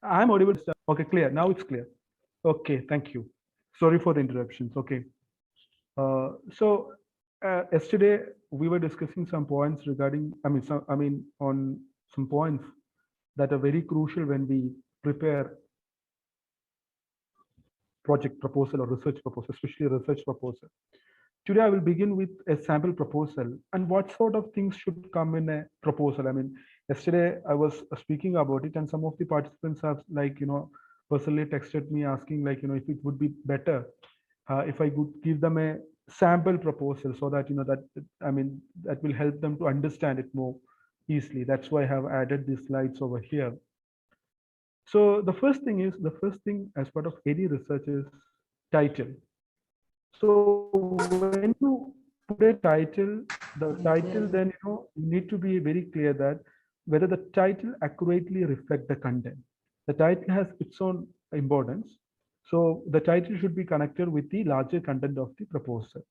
I'm audible. Okay, clear. Now it's clear. Okay, thank you. Sorry for the interruptions. Okay. So yesterday we were discussing some points regarding, on some points that are very crucial when we prepare project proposal or research proposal, especially research proposal. Today I will begin with a sample proposal and what sort of things should come in a proposal. Yesterday I was speaking about it and some of the participants have personally texted me asking if it would be better if I could give them a sample proposal so that that will help them to understand it more easily. That's why I have added these slides over here. So the first thing as part of any research is title. So when you put a title, the title, then you need to be very clear that whether the title accurately reflect the content. The title has its own importance. So the title should be connected with the larger content of the proposal.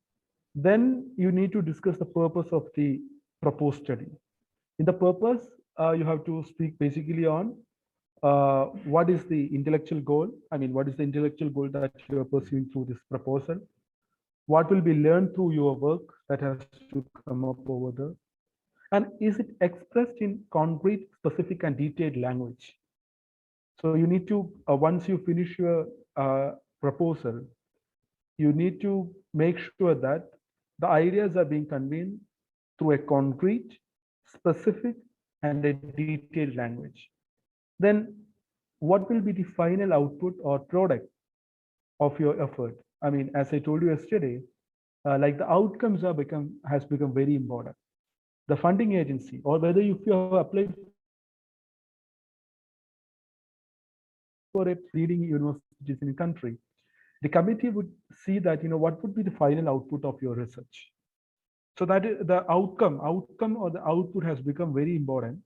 Then you need to discuss the purpose of the proposed study. In the purpose, you have to speak basically on what is the intellectual goal. What is the intellectual goal that you are pursuing through this proposal? What will be learned through your work that has to come up over there? And is it expressed in concrete, specific, and detailed language? So you need to, once you finish your proposal, you need to make sure that the ideas are being conveyed through a concrete, specific, and a detailed language. Then what will be the final output or product of your effort? As I told you yesterday, like the outcomes are become has become very important. The funding agency, or whether if you have applied for a leading universities in a country, the committee would see that what would be the final output of your research. So that is the outcome or the output has become very important,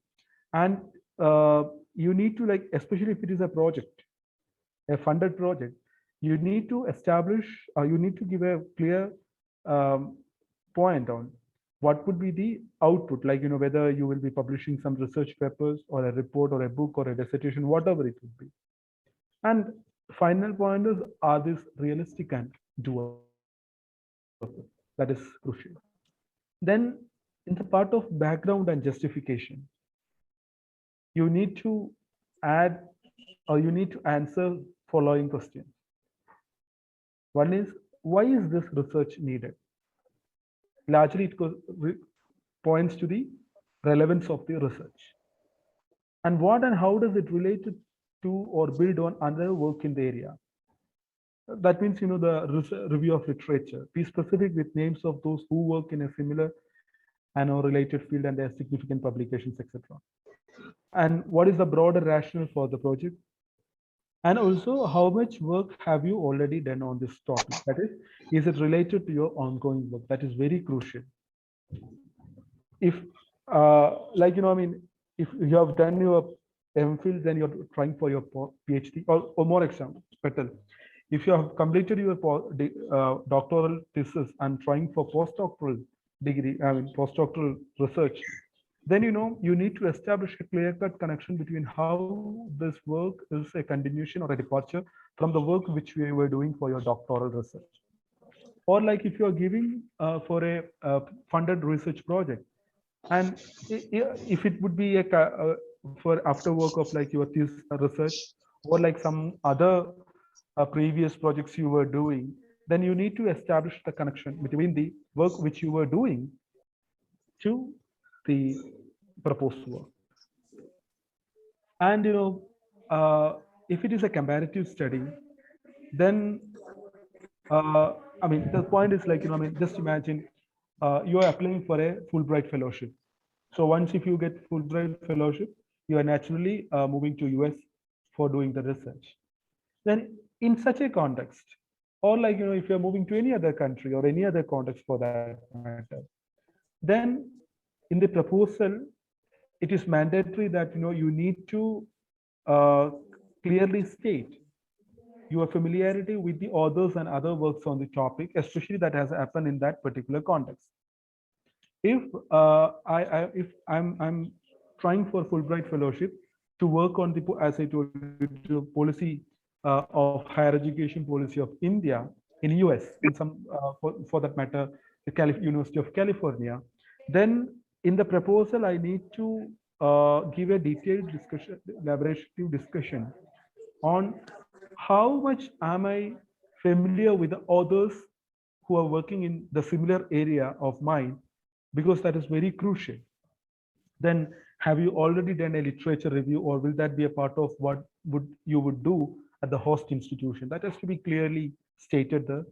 and you need to, like, especially if it is a project, a funded project, you need to establish, you need to give a clear um, point on what would be the output, like whether you will be publishing some research papers or a report or a book or a dissertation, whatever it would be. And final point is, are these realistic and doable? That is crucial. Then in the part of background and justification, you need to add, or you need to answer following questions. One is, why is this research needed? Largely, points to the relevance of the research. And what and how does it relate to or build on other work in the area? That means, the review of literature. Be specific with names of those who work in a similar and or related field and their significant publications, etc. And what is the broader rationale for the project? And also, how much work have you already done on this topic? That is it related to your ongoing work? That is very crucial. If, if you have done your MPhil, then you're trying for your PhD, or more example, better. If you have completed your doctoral thesis and trying for postdoctoral degree, postdoctoral research, then you need to establish a clear-cut connection between how this work is a continuation or a departure from the work which we were doing for your doctoral research. Or like if you are giving for a funded research project, and if it would be for after work of like your thesis research, or like some other previous projects you were doing, then you need to establish the connection between the work which you were doing to the proposed work. And if it is a comparative study, then the point is like just imagine you are applying for a Fulbright fellowship. So once if you get Fulbright fellowship, you are naturally moving to US for doing the research. Then in such a context, or like if you're moving to any other country or any other context for that matter, then in the proposal, it is mandatory that you need to uh, clearly state your familiarity with the authors and other works on the topic, especially that has happened in that particular context. If if I'm trying for Fulbright fellowship, to work on the, as I told you, policy of higher education policy of India in US, in some, for that matter, the University of California. Then in the proposal, I need to give a detailed discussion, elaborative discussion on how much am I familiar with the others who are working in the similar area of mine, because that is very crucial. Then have you already done a literature review, or will that be a part of what would you would do at the host institution? That has to be clearly stated there.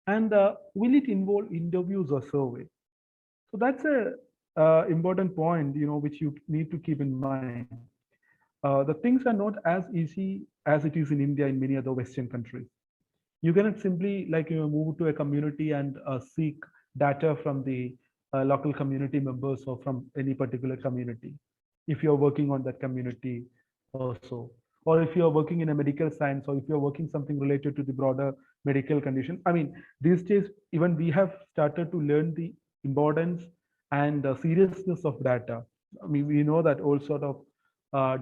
And will it involve interviews or survey? So that's a important point, which you need to keep in mind. The things are not as easy as it is in India in many other Western countries. You cannot simply move to a community and seek data from the local community members or from any particular community if you're working on that community also, or if you're working in a medical science, or if you're working something related to the broader medical condition. I mean, these days even we have started to learn the importance and seriousness of data. I mean, we know that all sort of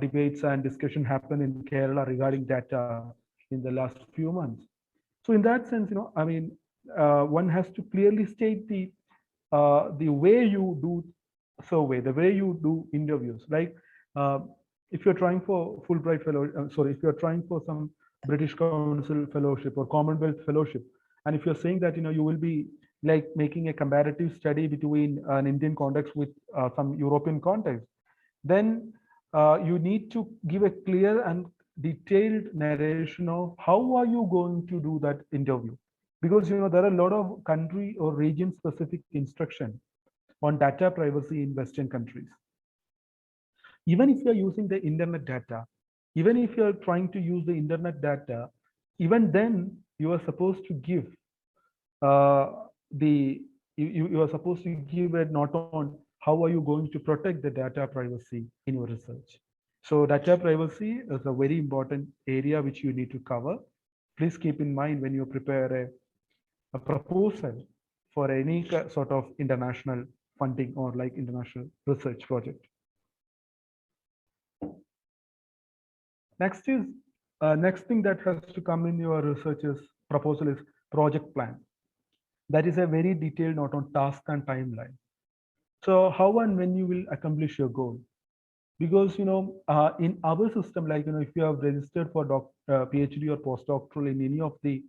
debates and discussion happen in Kerala regarding data in the last few months. So in that sense, I mean, one has to clearly state the way you do survey, the way you do interviews. Like if you're trying for Fulbright fellow, sorry, if you're trying for some British Council fellowship or Commonwealth fellowship, and if you're saying that you will be like making a comparative study between an Indian context with some European context, then you need to give a clear and detailed narration of how are you going to do that interview, because there are a lot of country or region specific instruction on data privacy in Western countries. Even if you're using the internet data, even if you're trying to use the internet data, even then you are supposed to give uh, the you are supposed to give a note on how are you going to protect the data privacy in your research. So data privacy is a very important area which you need to cover. Please keep in mind when you prepare a proposal for any sort of international funding or like international research project. Next is next thing that has to come in your researcher's proposal is project plan. That is a very detailed note on task and timeline. So how and when you will accomplish your goal? Because in our system, like if you have registered for PhD or postdoctoral in any of the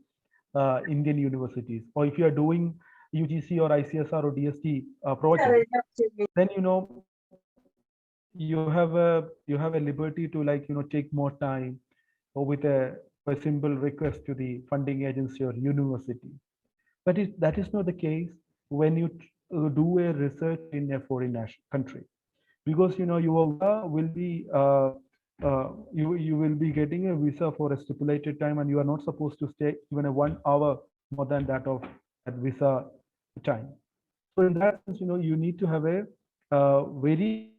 Indian universities, or if you are doing UGC or ICSR or DST project, then you have a liberty to take more time, or with a simple request to the funding agency or university. But that is not the case when you do a research in a foreign country, because your visa will be you will be getting a visa for a stipulated time, and you are not supposed to stay even a 1 hour more than that of that visa time. So in that sense, you need to have a very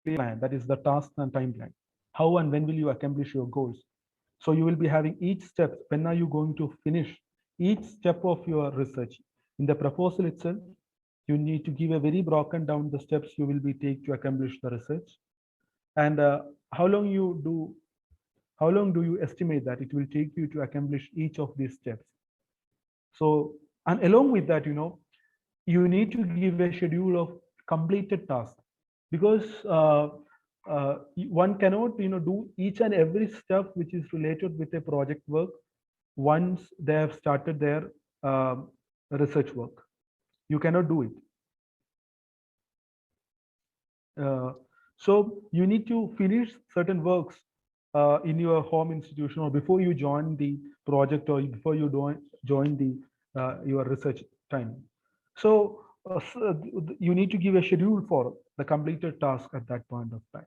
plan, that is the task and timeline. How and when will you accomplish your goals? So you will be having each step. When are you going to finish each step of your research? In the proposal itself, you need to give a very broken down the steps you will be take to accomplish the research, and how long you do how long do you estimate that it will take you to accomplish each of these steps. So, and along with that, you need to give a schedule of completed tasks, because one cannot do each and every step which is related with a project work once they have started their research work. You cannot do it. So you need to finish certain works in your home institution, or before you join the project, or before you join the your research time. So, you need to give a schedule for the completed task at that point of time.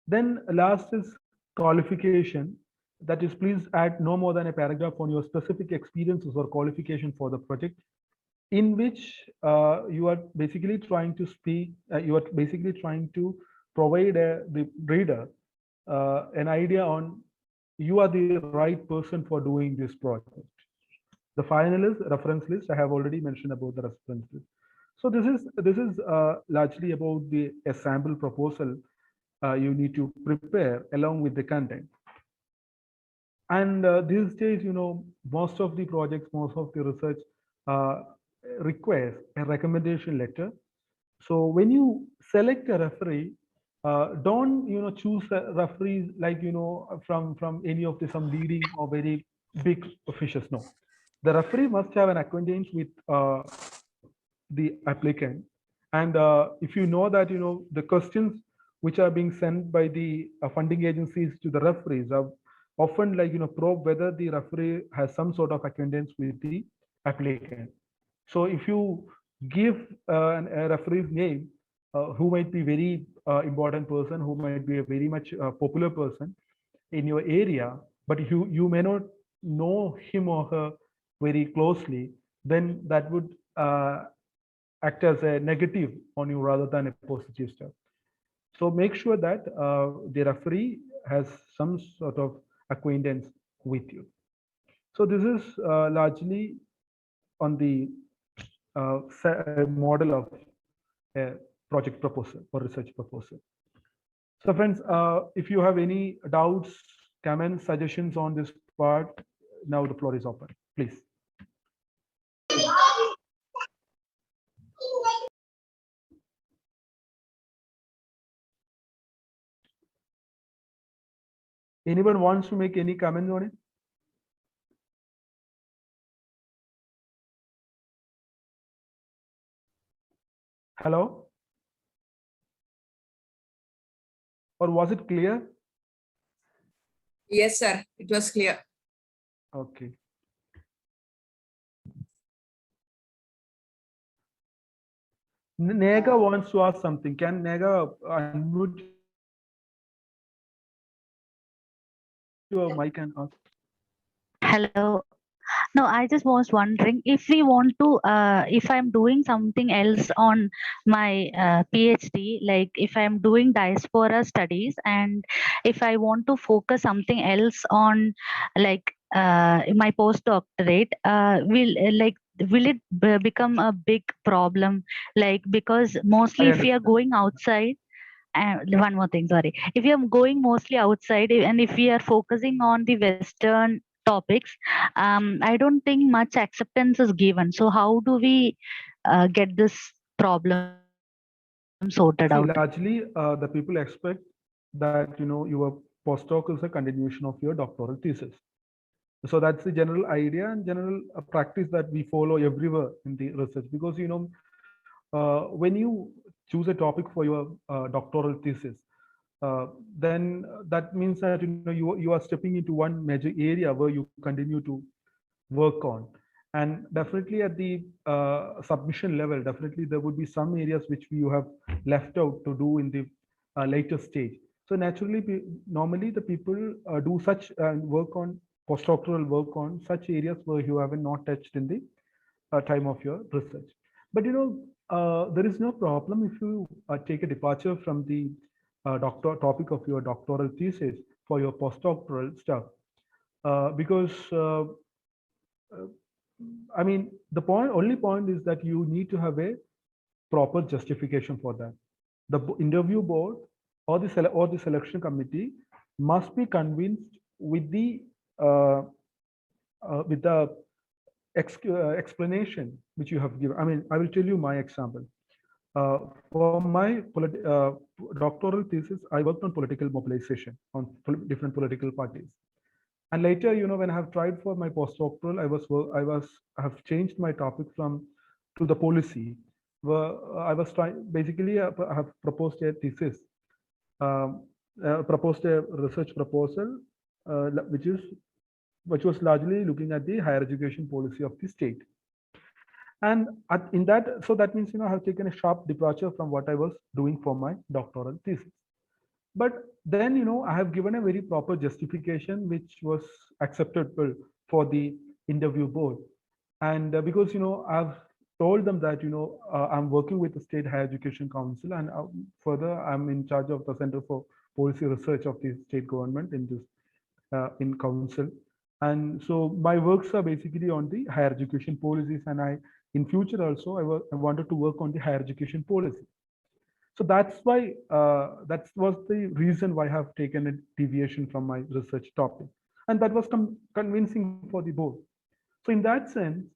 Then last is qualification. That is, please add no more than a paragraph on your specific experiences or qualification for the project, in which you are basically trying to speak, you are basically trying to provide the reader an idea on you are the right person for doing this project. The final is reference list. I have already mentioned about the reference list. So this is largely about the a sample proposal you need to prepare along with the content. And these days, most of the projects, most of the research uh, requires a recommendation letter. So when you select a referee, don't choose referees like from any of the some leading or very big fishes. No, the referee must have an acquaintance with the applicant, and if you know that the questions which are being sent by the funding agencies to the referees are often like probe whether the referee has some sort of acquaintance with the applicant. So if you give a referee's name who might be very important person, who might be a very much popular person in your area, but you may not know him or her very closely, then that would act as a negative on you rather than a positive step. So make sure that the referee has some sort of acquaintance with you. So this is largely on the model of a project proposal or research proposal. So friends, if you have any doubts, comments, suggestions on this part, now the floor is open, please. Anyone wants to make any comments on it? Hello? Or was it clear? Yes, sir. It was clear. Okay. Nega wants to ask something. Can Nega unmute your mic and ask? Hello. No, I just was wondering if we want to, if I'm doing something else on my PhD, like if I'm doing diaspora studies, and if I want to focus something else on, like my postdoctorate, will it become a big problem? Like because mostly if we are going outside. And one more thing, sorry. If you are going mostly outside and if we are focusing on the Western topics, I don't think much acceptance is given. So how do we get this problem sorted See, out? largely, the people expect that your postdoc is a continuation of your doctoral thesis. So that's the general idea and general practice that we follow everywhere in the research. Because when you choose a topic for your doctoral thesis, then that means that you are stepping into one major area where you continue to work on. And definitely at the submission level, definitely there would be some areas which you have left out to do in the later stage. So naturally, normally the people do such work on postdoctoral work on such areas where you haven't not touched in the time of your research. But there is no problem if you take a departure from the doctor topic of your doctoral thesis for your postdoctoral stuff, because I mean, the only point is that you need to have a proper justification for that. The interview board or the selection committee must be convinced uh, with the explanation which you have given. I mean, I will tell you my example. For my doctoral thesis, I worked on political mobilization on different political parties. And later, when I have tried for my postdoctoral, I have changed my topic from to the policy, where I was trying basically I have proposed a thesis, proposed a research proposal, which was largely looking at the higher education policy of the state. And in that, so that means I have taken a sharp departure from what I was doing for my doctoral thesis. But then I have given a very proper justification which was acceptable for the interview board. And because I've told them that I'm working with the State Higher Education Council, and further I'm in charge of the Center for Policy Research of the state government in this in council. And so my works are basically on the higher education policies, and in future also, I wanted to work on the higher education policy. So that's why, that was the reason why I have taken a deviation from my research topic. And that was convincing for the board. So in that sense,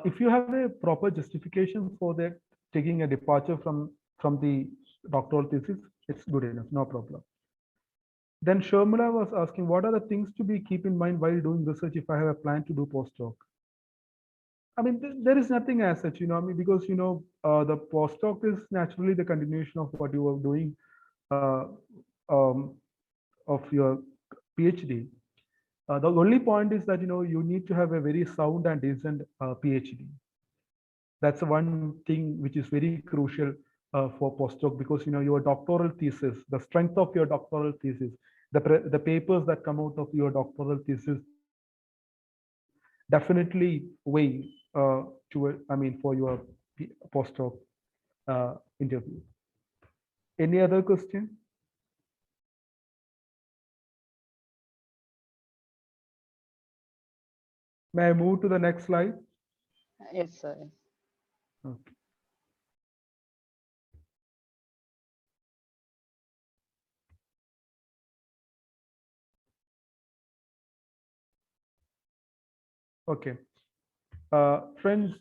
if you have a proper justification for that, taking a departure from the doctoral thesis, it's good enough, no problem. Then Sharmila was asking, what are the things to be keep in mind while doing research if I have a plan to do postdoc? I mean, there is nothing as such, I mean, because, the postdoc is naturally the continuation of what you are doing, uh, um, of your PhD. The only point is that, you need to have a very sound and decent PhD. That's one thing which is very crucial for postdoc, because, your doctoral thesis, the strength of your doctoral thesis, the papers that come out of your doctoral thesis definitely weigh for your postdoc interview. Any other question? May I move to the next slide? Yes, sir. Okay. Okay. Friends,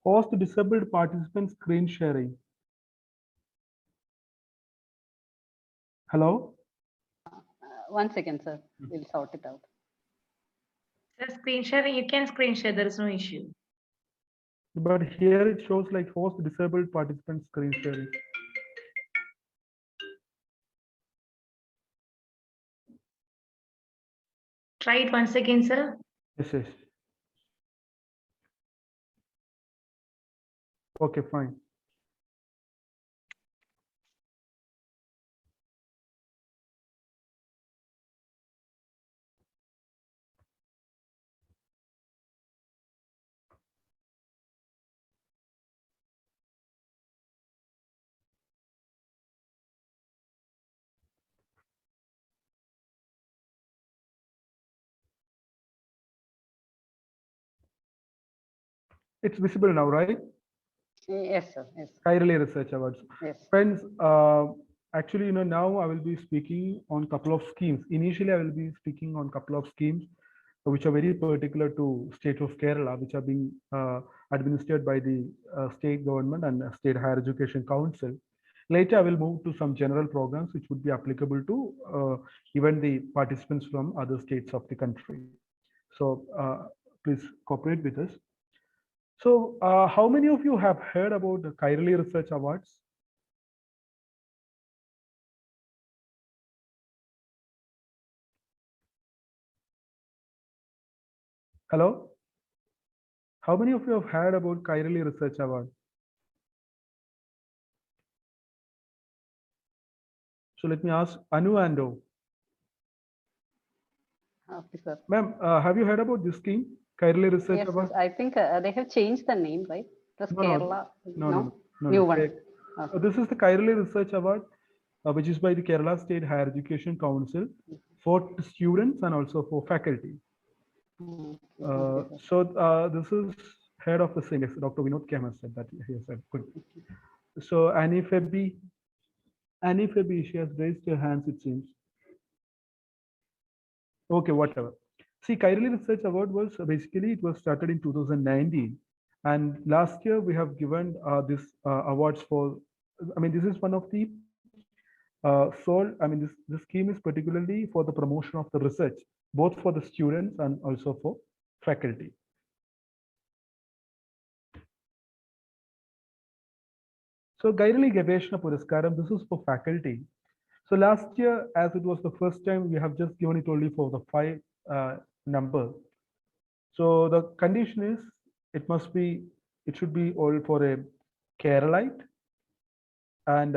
host disabled participant screen sharing. Hello? 1 second, sir. We'll sort it out. The screen sharing, you can screen share, there is no issue. But here it shows like host disabled participant screen sharing. Try it once again, sir. Yes. Okay, fine. It's visible now, right? Yes, sir. Yes. Kairali Research Awards. Yes. Friends, actually, now I will be speaking on a couple of schemes. Initially, I will be speaking on a couple of schemes which are very particular to state of Kerala, which are being administered by the state government and state higher education council. Later, I will move to some general programs which would be applicable to even the participants from other states of the country. So please cooperate with us. So how many of you have heard about the Kairali Research Awards? Hello? How many of you have heard about Kairali Research Award? So let me ask Anu and O. Okay, sir. Ma'am, have you heard about this scheme, Kairali Research Yes, Award? yes, I think they have changed the name, right? It was Kerala. No. New one. So this is the Kairali Research Award, which is by the Kerala State Higher Education Council for students and also for faculty. Okay, So this is head of the same, Dr. Vinod Khem has said that. He has said, good. So Annie Febby, she has raised her hands, it seems. Okay, whatever. See, Kairali Research Award was basically, it was started in 2019. And last year we have given this awards for, this is one of the this scheme is particularly for the promotion of the research, both for the students and also for faculty. So Kairali Gaveshana Puraskaram, this is for faculty. So last year, as it was the first time, we have just given it only for the 5 number. So the condition is, it should be all for a Keralite, and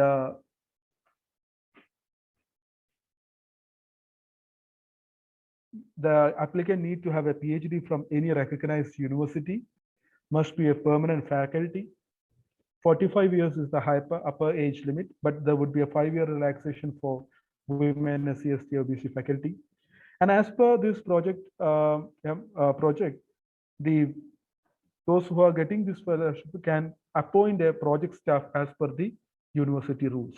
the applicant need to have a PhD from any recognized university, must be a permanent faculty. 45 years is the upper age limit, but there would be a 5-year relaxation for women, SC, ST, OBC faculty. And as per this project, those who are getting this fellowship can appoint a project staff as per the university rules.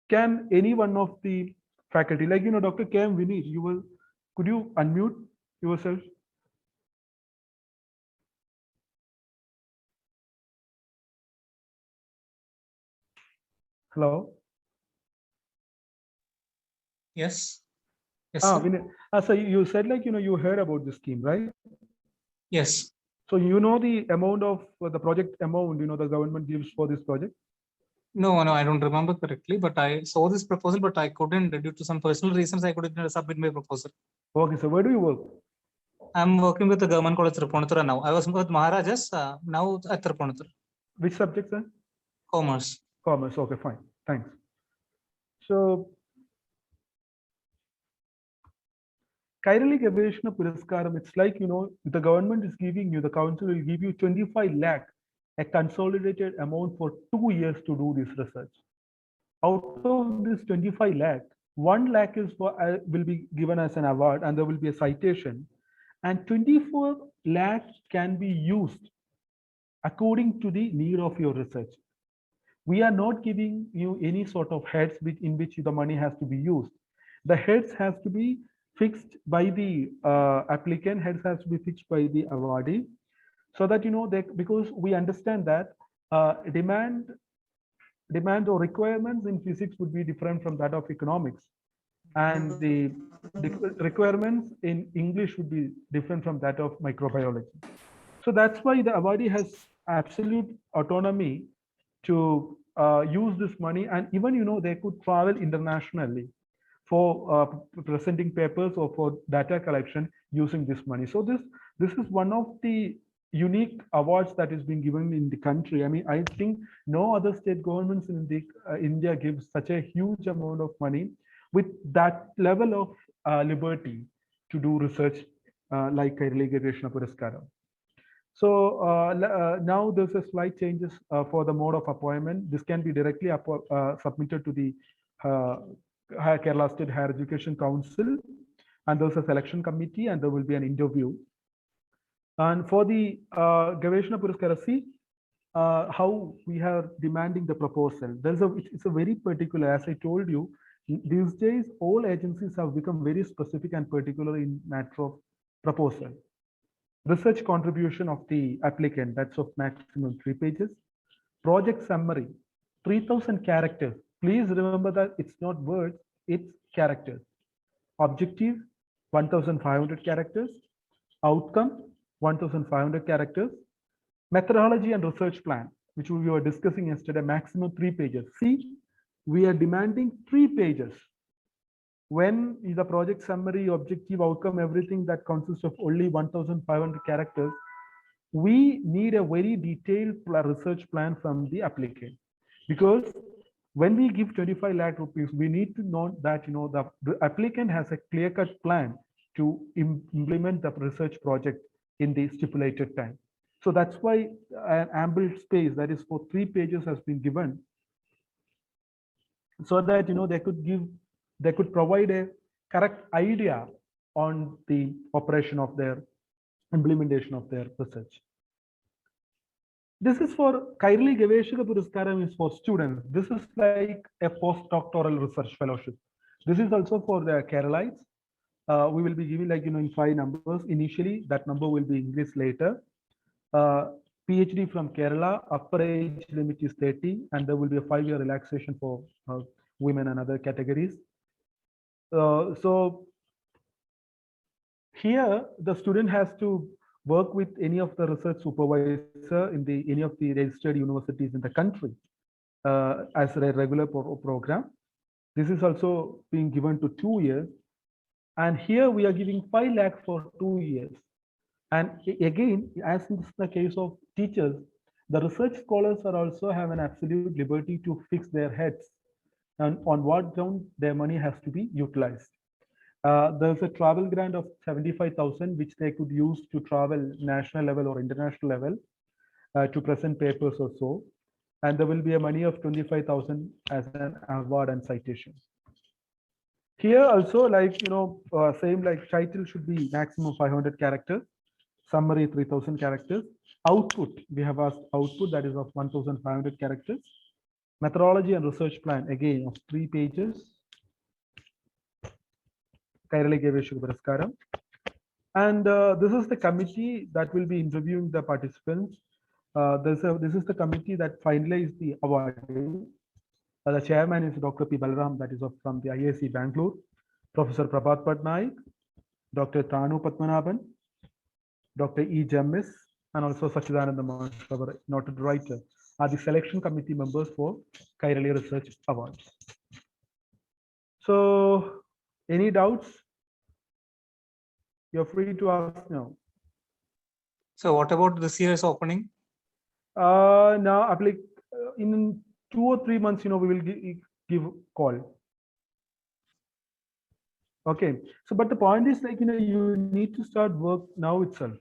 Can any one of the faculty, like Dr. K.M. Vineet, could you unmute yourself? Hello. Yes. Yes, Ah, sir. Vineet. So you said you heard about this scheme, right? Yes. So the amount of the project amount the government gives for this project? No, I don't remember correctly, but I saw this proposal, but I couldn't, due to some personal reasons, I couldn't submit my proposal. Okay, so where do you work? I'm working with the government college Tripunithura now. I was with Maharajas, now at Tripunithura. Which subject, sir? Commerce. Commerce. Okay, fine. Thanks. So, Kairali Gaveshna Puraskaram, it's like, the government is giving you, the council will give you 25 lakh, a consolidated amount for 2 years to do this research. Out of this 25 lakh, 1 lakh is will be given as an award, and there will be a citation, and 24 lakh can be used according to the need of your research. We are not giving you any sort of heads in which the money has to be used. The heads has to be fixed by the applicant, heads has to be fixed by the awardee, so that because we understand that demand or requirements in physics would be different from that of economics, and the requirements in English would be different from that of microbiology. So that's why the awardee has absolute autonomy to use this money, and even they could travel internationally for presenting papers or for data collection using this money. So this is one of the unique awards that is being given in the country. I mean, I think no other state governments in India gives such a huge amount of money with that level of liberty to do research like Kairali Gaveshna Puraskaram. So now there's a slight changes for the mode of appointment. This can be directly submitted to the Kerala State Higher Education Council, and there's a selection committee, and there will be an interview. And for the Gaveshna Puraskara, see how we are demanding the proposal. It's a very particular, as I told you, these days all agencies have become very specific and particular in matter of proposal. Research contribution of the applicant, that's of maximum 3 pages. Project summary, 3000 characters. Please remember that it's not words, it's characters. Objective, 1500 characters. Outcome, 1500 characters. Methodology and research plan, which we were discussing yesterday, maximum 3 pages. See, we are demanding 3 pages. When is the project summary, objective, outcome, everything that consists of only 1500 characters, we need a very detailed research plan from the applicant. Because when we give 25 lakh rupees, we need to know that the applicant has a clear-cut plan to implement the research project in the stipulated time. So that's why an ample space, that is for 3 pages, has been given, so that they could provide a correct idea on the operation of their implementation of their research. This is for Kairali Gaveshna Puraskaram is for students. This is like a postdoctoral research fellowship. This is also for the Keralites. We will be giving in 5 numbers. Initially, that number will be increased later. PhD from Kerala, upper age limit is 30, and there will be a 5-year relaxation for women and other categories. So here the student has to work with any of the research supervisor in any of the registered universities in the country as a regular program. This is also being given to 2 years, and here we are giving 5 lakh for 2 years. And again, as in the case of teachers, The research scholars are also have an absolute liberty to fix their heads and on what ground their money has to be utilized. There's a travel grant of 75,000 which they could use to travel national level or international level to present papers or so. And there will be a money of 25,000 as an award and citation. Here also, like, same like title should be maximum 500 characters, summary 3,000 characters. Output, we have asked output that is of 1,500 characters. Methodology and research plan, again of 3 pages. Kairali Gaveshika Puraskaram. And this is the committee that will be interviewing the participants. This is the committee that finalized the award. The chairman is Dr. P. Balaram, that is from the IISc Bangalore, Professor Prabhat Patnaik, Dr. Tanu Padmanabhan, Dr. E. Jammis, and also Sachidananda Maharsh, our noted writer, are the selection committee members for Kairali Research Awards. So, any doubts? You're free to ask now. So what about this year's opening? Now, in 2 or 3 months, we will give call. Okay. So, but the point is like, you need to start work now itself,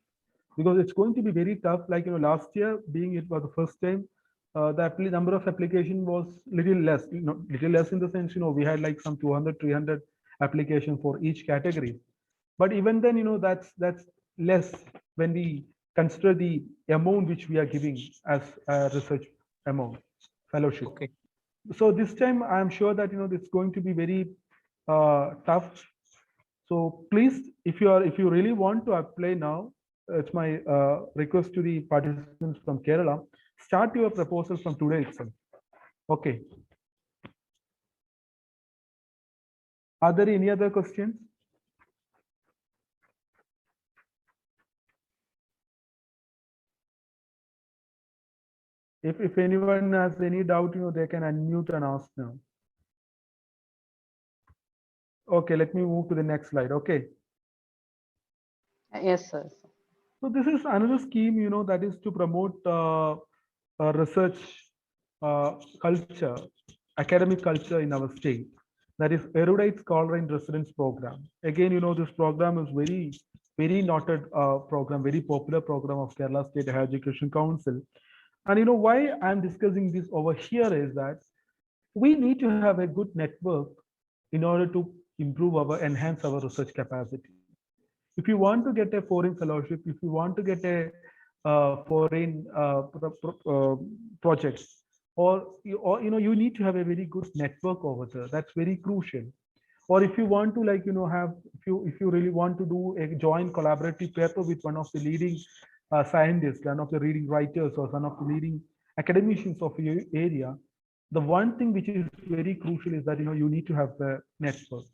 because it's going to be very tough. Like, last year being it was the first time, the number of application was little less, little less in the sense, we had like some 200, 300 application for each category. But even then, that's less when we consider the amount which we are giving as a research amount fellowship. Okay. So this time I'm sure that it's going to be very tough. So please, if you really want to apply now, it's my request to the participants from Kerala, start your proposal from today itself. Okay. Are there any other questions? If anyone has any doubt, they can unmute and ask now. Okay, let me move to the next slide. Okay. Yes, sir. So this is another scheme, that is to promote research culture, academic culture in our state. That is Erudite Scholar in Residence Program. Again, this program is very, very noted program, very popular program of Kerala State Higher Education Council. And why I'm discussing this over here is that we need to have a good network in order to enhance our research capacity. If you want to get a foreign fellowship, if you want to get a foreign projects, or you need to have a very good network over there. That's very crucial. Or if you want to if you really want to do a joint collaborative paper with one of the leading scientists, one of the leading writers, or one of the leading academicians of your area, the one thing which is very crucial is that you need to have the network.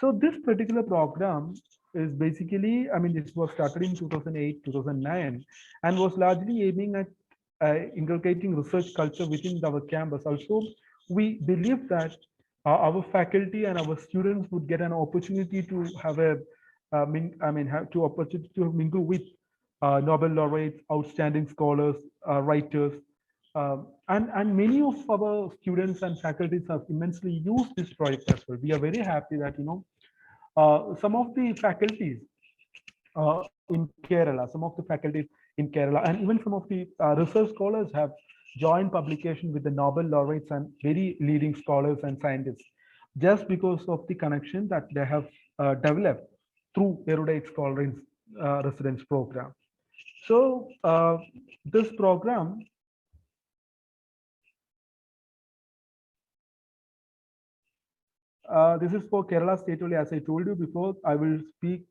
So this particular program is basically, this was started in 2008, 2009, and was largely aiming at inculcating research culture within our campus. Also, we believe that our faculty and our students would get an opportunity to have opportunity to mingle with Nobel laureates, outstanding scholars, writers, and many of our students and faculties have immensely used this project as well. We are very happy that some of the faculties in Kerala, and even some of the research scholars have joined publication with the Nobel laureates and very leading scholars and scientists, just because of the connection that they have developed through Erudite Scholar in Residence Program. So this program this is for Kerala State only. As I told you before, I will speak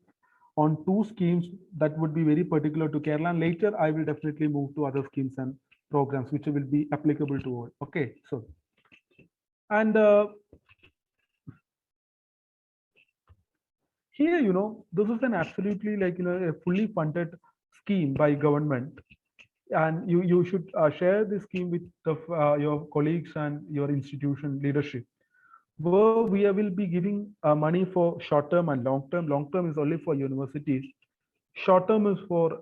on 2 schemes that would be very particular to Kerala, and later I will definitely move to other schemes and programs which will be applicable to all. Okay, so and here, this is an absolutely a fully funded scheme by government, and you should share this scheme with your colleagues and your institution leadership, where we will be giving money for short term and long term. Long term is only for universities. Short term is for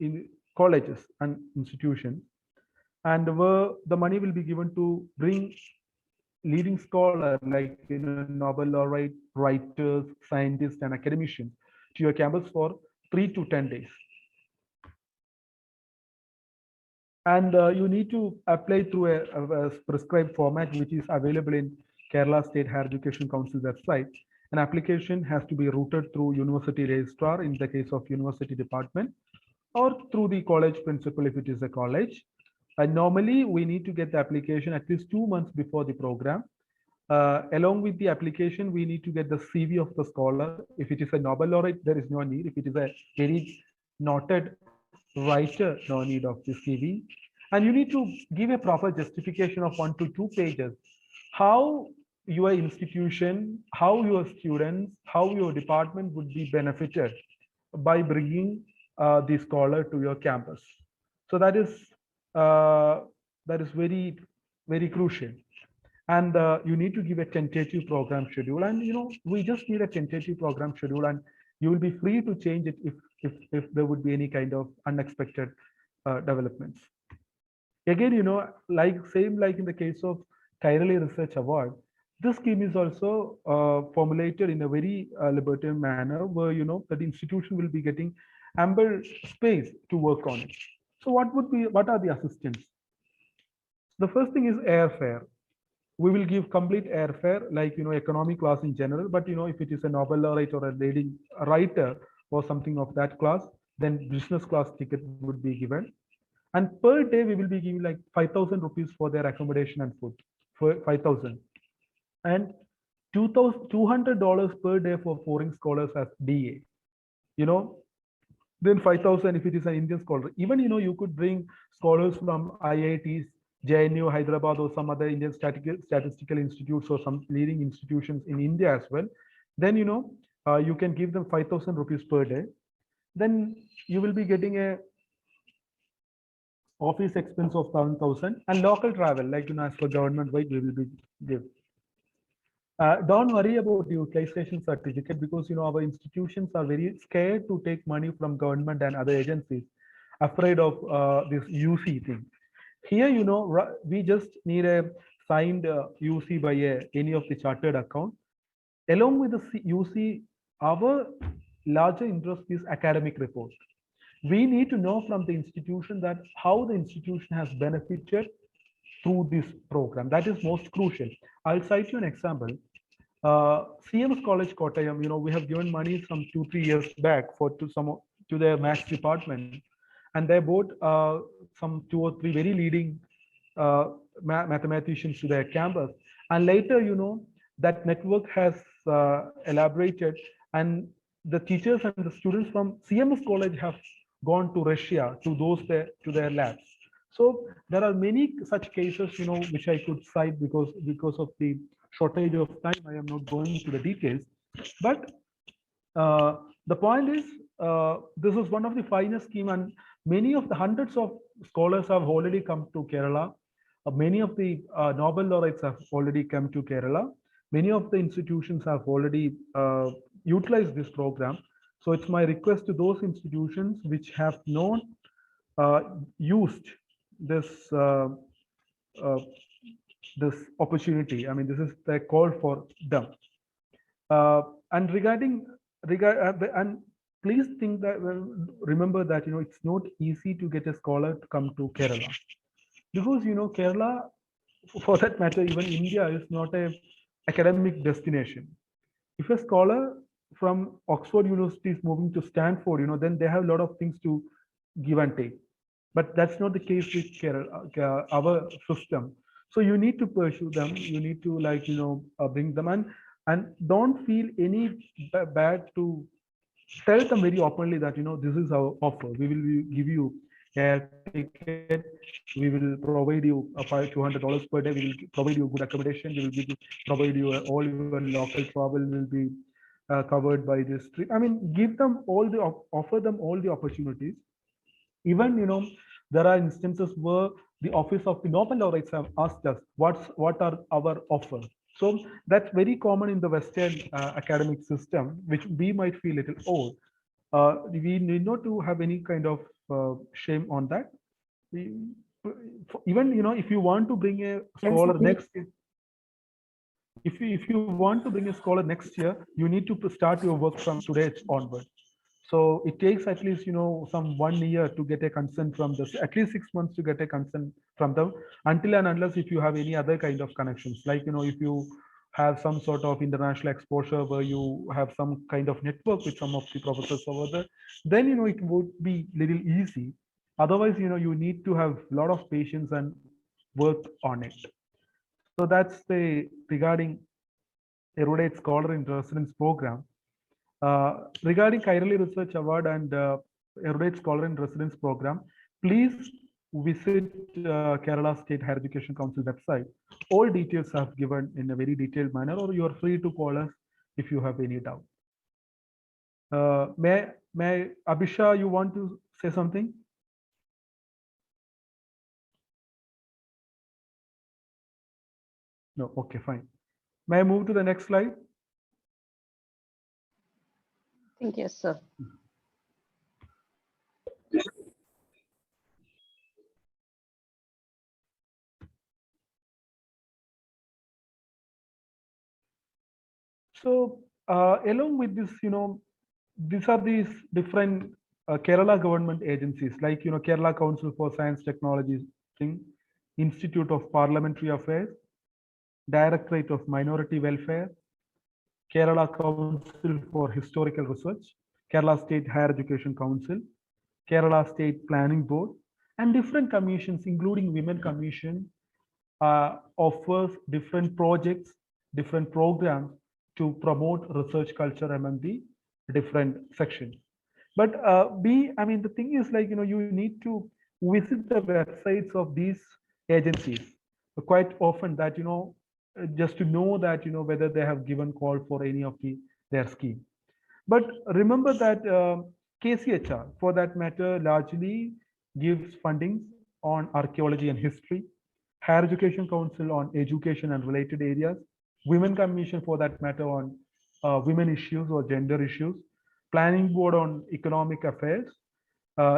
in colleges and institutions. and where the money will be given to bring leading scholar like Nobel laureate, writers, scientists, and academicians to your campus for 3 to 10 days. And you need to apply through a prescribed format which is available in Kerala State Higher Education Council website. An application has to be routed through university registrar in the case of university department, or through the college principal if it is a college. And normally we need to get the application at least 2 months before the program. Along with the application, we need to get the CV of the scholar. If it is a Nobel laureate, there is no need. If it is a very noted writer, no need of the CV. And you need to give a proper justification of 1 to 2 pages. How your institution, how your students, how your department would be benefited by bringing the scholar to your campus. So that is very, very crucial. And you need to give a tentative program schedule, and we just need a tentative program schedule, and you will be free to change it if there would be any kind of unexpected developments. Again, like in the case of Kyrale Research Award, this scheme is also formulated in a very libertarian manner, where that the institution will be getting ample space to work on it. So what are the assistance? The first thing is airfare. We will give complete airfare, like economy class in general, but if it is a Nobel laureate or a leading writer or something of that class, then business class ticket would be given. And per day we will be giving like 5,000 rupees for their accommodation and food, for 5,000, and $200 per day for foreign scholars as DA. Then 5,000 if it is an Indian scholar. Even you could bring scholars from IITs, JNU, Hyderabad, or some other Indian statistical institutes or some leading institutions in India as well. Then you can give them 5,000 rupees per day. Then you will be getting a office expense of 7,000, and local travel, like as for government wide, we will be give. Don't worry about the utilization certificate, because our institutions are very scared to take money from government and other agencies, afraid of this UC thing. Here, we just need a signed UC by any of the chartered account. Along with the UC, our larger interest is academic report. We need to know from the institution that how the institution has benefited through this program. That is most crucial. I'll cite you an example. CMS College Kottayam, we have given money some 2-3 years back to their maths department, and they bought some 2 or 3 very leading mathematicians to their campus. And later, that network has elaborated, and the teachers and the students from CMS College have gone to Russia to their labs. So there are many such cases, which I could cite because of the shortage of time. I am not going into the details, but the point is, this is one of the finest scheme, and many of the hundreds of scholars have already come to Kerala. Many of the Nobel laureates have already come to Kerala. Many of the institutions have already utilized this program. So it's my request to those institutions which have not used this this opportunity. I mean, this is the call for them. And and please think that, remember that it's not easy to get a scholar to come to Kerala, because Kerala, for that matter, even India is not a academic destination. If a scholar from Oxford University is moving to Stanford, then they have a lot of things to give and take. But that's not the case with Kerala, our system. So you need to pursue them. You need to bring them and don't feel any bad to tell them very openly that this is our offer. We will give you air ticket. We will provide you $200 per day. We will provide you good accommodation. We will provide you all your local travel will be covered by this trip. I mean, offer them all the opportunities. Even there are instances where the office of the Nobel laureates have asked us what are our offers. So that's very common in the Western academic system, which we might feel a little old. We need not to have any kind of shame on that. even, if you want to bring a scholar next year, if you want to bring a scholar next year, you need to start your work from today onward. So it takes at least, some 1 year to get a consent from this, at least 6 months to get a consent from them, until and unless if you have any other kind of connections, like, if you have some sort of international exposure where you have some kind of network with some of the professors over there, then, it would be little easy. Otherwise, you need to have a lot of patience and work on it. So that's the regarding erudite scholar in residence program. Regarding Kairali Research Award and erudite scholar in residence program, please visit Kerala State Higher Education Council website. All details are given in a very detailed manner, or you are free to call us if you have any doubt. May Abhisha, you want to say something? No, okay, fine. May I move to the next slide? I think yes, sir. So along with this, these are these different Kerala government agencies, like, Kerala Council for Science Technology, Institute of Parliamentary Affairs, Directorate of Minority Welfare, Kerala Council for Historical Research, Kerala State Higher Education Council, Kerala State Planning Board, and different commissions, including Women Commission, offers different projects, different programs to promote research culture among the different sections. But the thing is, like, you need to visit the websites of these agencies quite often, that, just to know that, whether they have given call for any of their scheme. But remember that KCHR, for that matter, largely gives funding on archaeology and history, Higher Education Council on education and related areas, Women Commission, for that matter, on women issues or gender issues, Planning Board on economic affairs,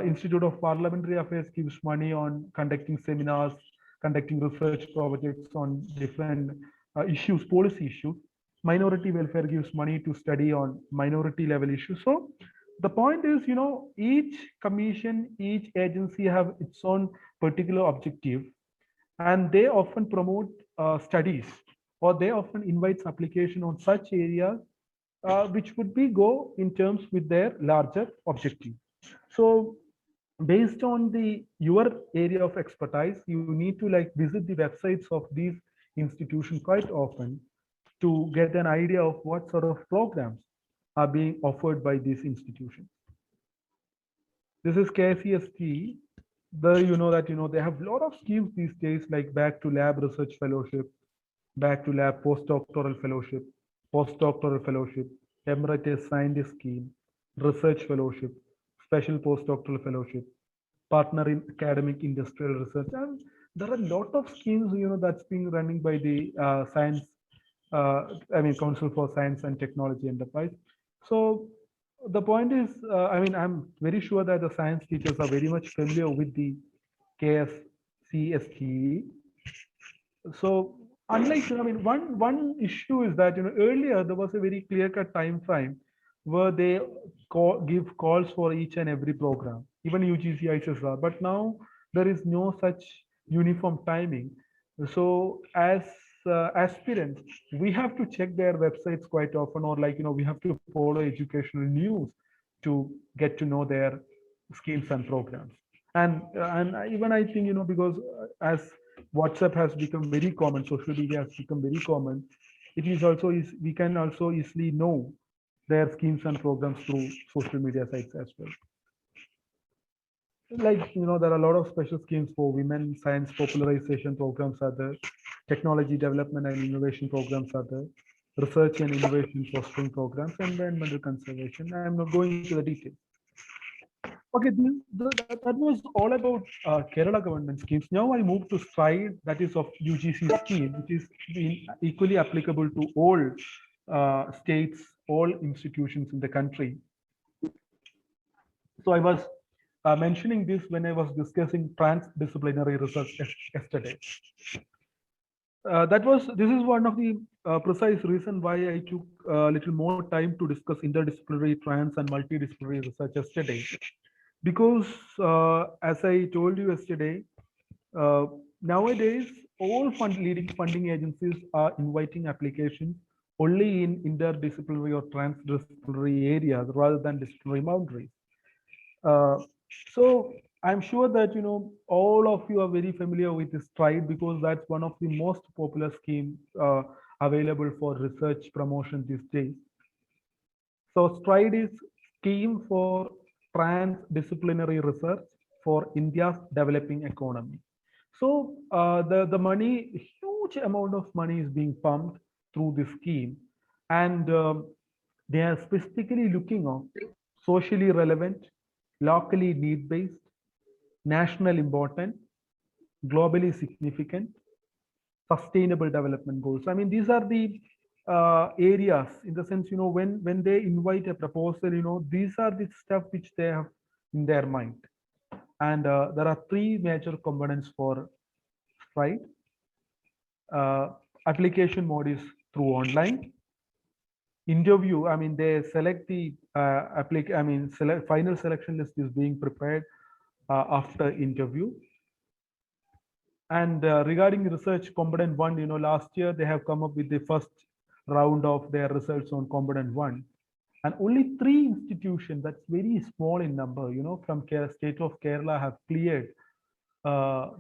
Institute of Parliamentary Affairs gives money on conducting seminars, conducting research projects on different issues, policy issues. Minority Welfare gives money to study on minority level issues. So the point is, each commission, each agency have its own particular objective, and they often promote studies, or they often invites application on such areas which would be go in terms with their larger objective. So based on your area of expertise, you need to visit the websites of these institutions quite often to get an idea of what sort of programs are being offered by these institutions. This is KCST. There you know that they have a lot of schemes these days, like Back to Lab Research Fellowship, Back to Lab Postdoctoral Fellowship, Emeritus Scientist Scheme, Research Fellowship, Special Postdoctoral Fellowship, Partner in Academic Industrial Research, and there are a lot of schemes that's being running by the Council for Science and Technology Enterprise. So the point is, I'm very sure that the science teachers are very much familiar with the KSCSTE. So unlike, one issue is that, earlier there was a very clear-cut time frame where they give calls for each and every program, even UGC, ICSR, but now there is no such uniform timing. So as aspirants, we have to check their websites quite often, or we have to follow educational news to get to know their schemes and programs. And even I think, because as WhatsApp has become very common, social media has become very common, it is also we can also easily know their schemes and programs through social media sites as well. Like, there are a lot of special schemes for women, science popularization programs are there, technology development and innovation programs are there, research and innovation fostering programs, environmental conservation. I am not going into the details. Okay, that was all about Kerala government schemes. Now I move to slide that is of UGC scheme, which is equally applicable to all states, all institutions in the country. So I was mentioning this when I was discussing transdisciplinary research yesterday. This is one of the precise reason why I took a little more time to discuss interdisciplinary, trans and multidisciplinary research yesterday. Because as I told you yesterday, nowadays all leading funding agencies are inviting applications only in interdisciplinary or transdisciplinary areas rather than disciplinary boundaries. So I'm sure that all of you are very familiar with this STRIDE because that's one of the most popular schemes available for research promotion these days. So STRIDE is scheme for transdisciplinary research for India's developing economy. So the money, huge amount of money is being pumped through this scheme, and they are specifically looking on socially relevant, locally need-based, national important, globally significant, sustainable development goals. I mean, these are the areas in the sense, when they invite a proposal, these are the stuff which they have in their mind. And there are three major components for STRIDE. Application mode is through online. Interview, I mean, they select the final selection list is being prepared after interview. And regarding research component 1, last year they have come up with the first round of their results on component 1, and only 3 institutions, that's very small in number, from state of Kerala have cleared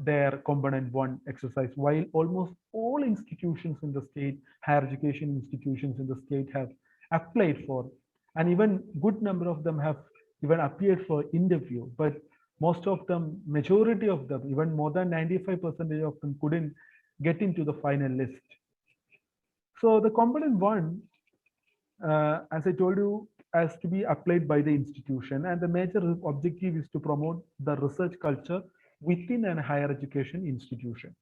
their component 1 exercise, while almost all institutions in the state, higher education institutions in the state, have applied for, and even good number of them have even appeared for interview, but most of them, majority of them, even more than 95% of them couldn't get into the final list. So the component 1, as I told you, has to be applied by the institution, and the major objective is to promote the research culture within a higher education institution.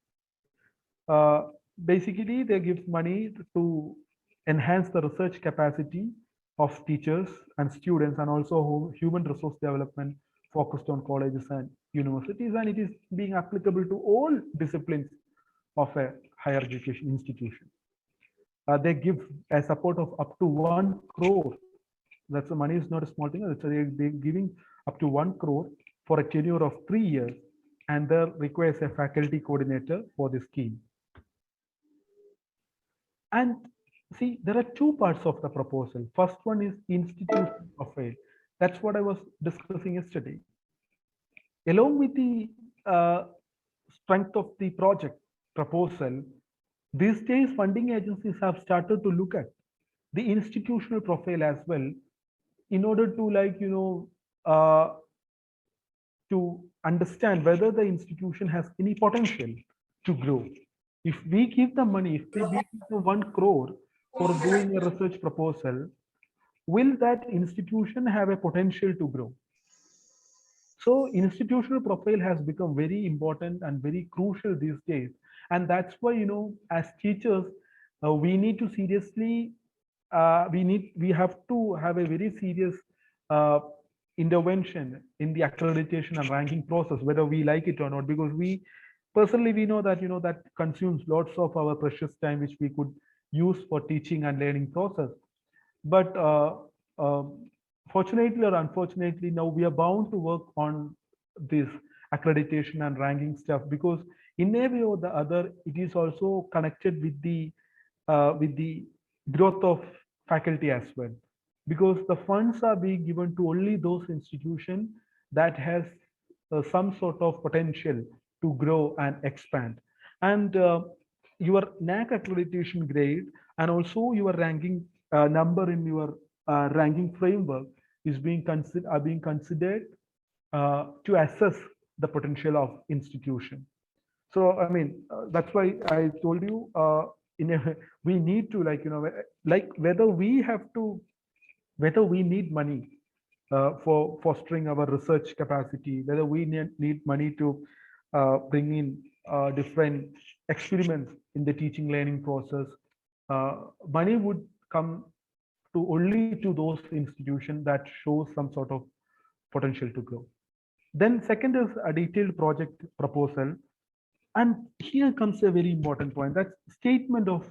Basically, they give money to enhance the research capacity of teachers and students, and also human resource development focused on colleges and universities, and it is being applicable to all disciplines of a higher education institution. They give a support of up to 1 crore. That's the money is not a small thing. They're giving up to 1 crore for a tenure of 3 years, and there requires a faculty coordinator for the scheme. And see, there are 2 parts of the proposal. First one is institution profile. That's what I was discussing yesterday. Along with the strength of the project proposal, these days funding agencies have started to look at the institutional profile as well, in order to to understand whether the institution has any potential to grow. If we give the money, if we give 1 crore for doing a research proposal, will that institution have a potential to grow? So institutional profile has become very important and very crucial these days. And that's why, as teachers, we need to seriously, we have to have a very serious intervention in the accreditation and ranking process, whether we like it or not, because we know that, that consumes lots of our precious time, which we could use for teaching and learning process. But fortunately or unfortunately, now we are bound to work on this accreditation and ranking stuff, because in a way or the other, it is also connected with the growth of faculty as well, because the funds are being given to only those institutions that has some sort of potential to grow and expand. And your NAAC accreditation grade and also your ranking number in your ranking framework is being considered to assess the potential of institution. So I mean, that's why I told you we need to whether we need money for fostering our research capacity, whether we need money to bring in different experiments in the teaching learning process. Money would come to only to those institutions that show some sort of potential to grow. Then second is a detailed project proposal. And here comes a very important point, that's statement of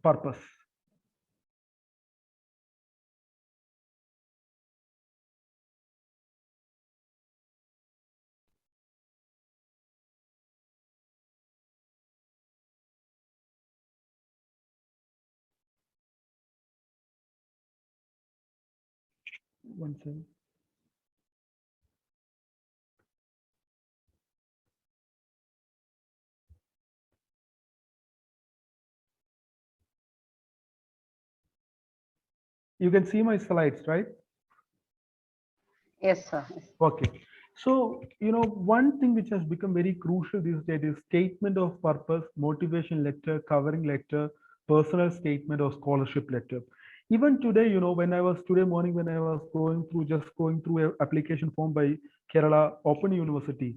purpose. One second. You can see my slides, right? Yes, sir. Yes. Okay. So, one thing which has become very crucial these days is statement of purpose, motivation letter, covering letter, personal statement or scholarship letter. Even today, when I was today morning, when I was going through an application form by Kerala Open University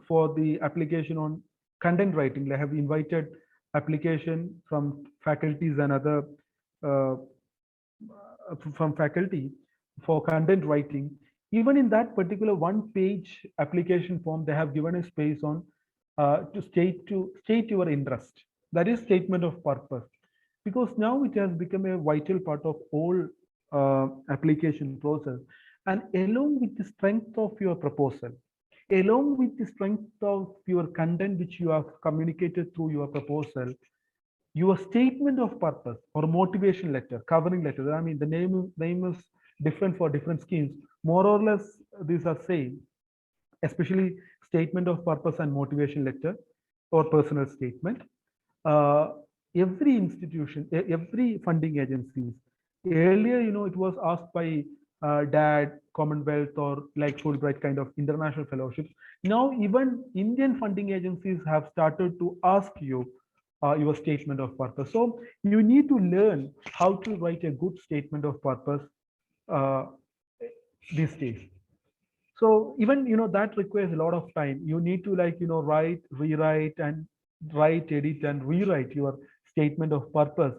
for the application on content writing, I have invited application from faculties and other uh, from faculty for content writing. Even in that particular one page application form, they have given a space on to state your interest. That is statement of purpose, because now it has become a vital part of all application process. And along with the strength of your proposal, along with the strength of your content which you have communicated through your proposal, your statement of purpose or motivation letter, covering letter, I mean, the name is different for different schemes. More or less, these are same, especially statement of purpose and motivation letter or personal statement. Uh, every institution, every funding agencies, earlier, it was asked by DAD, Commonwealth, or like Fulbright kind of international fellowships. Now, even Indian funding agencies have started to ask you your statement of purpose. So you need to learn how to write a good statement of purpose uh, these days. So even that requires a lot of time. You need to write, rewrite, and write, edit, and rewrite your statement of purpose.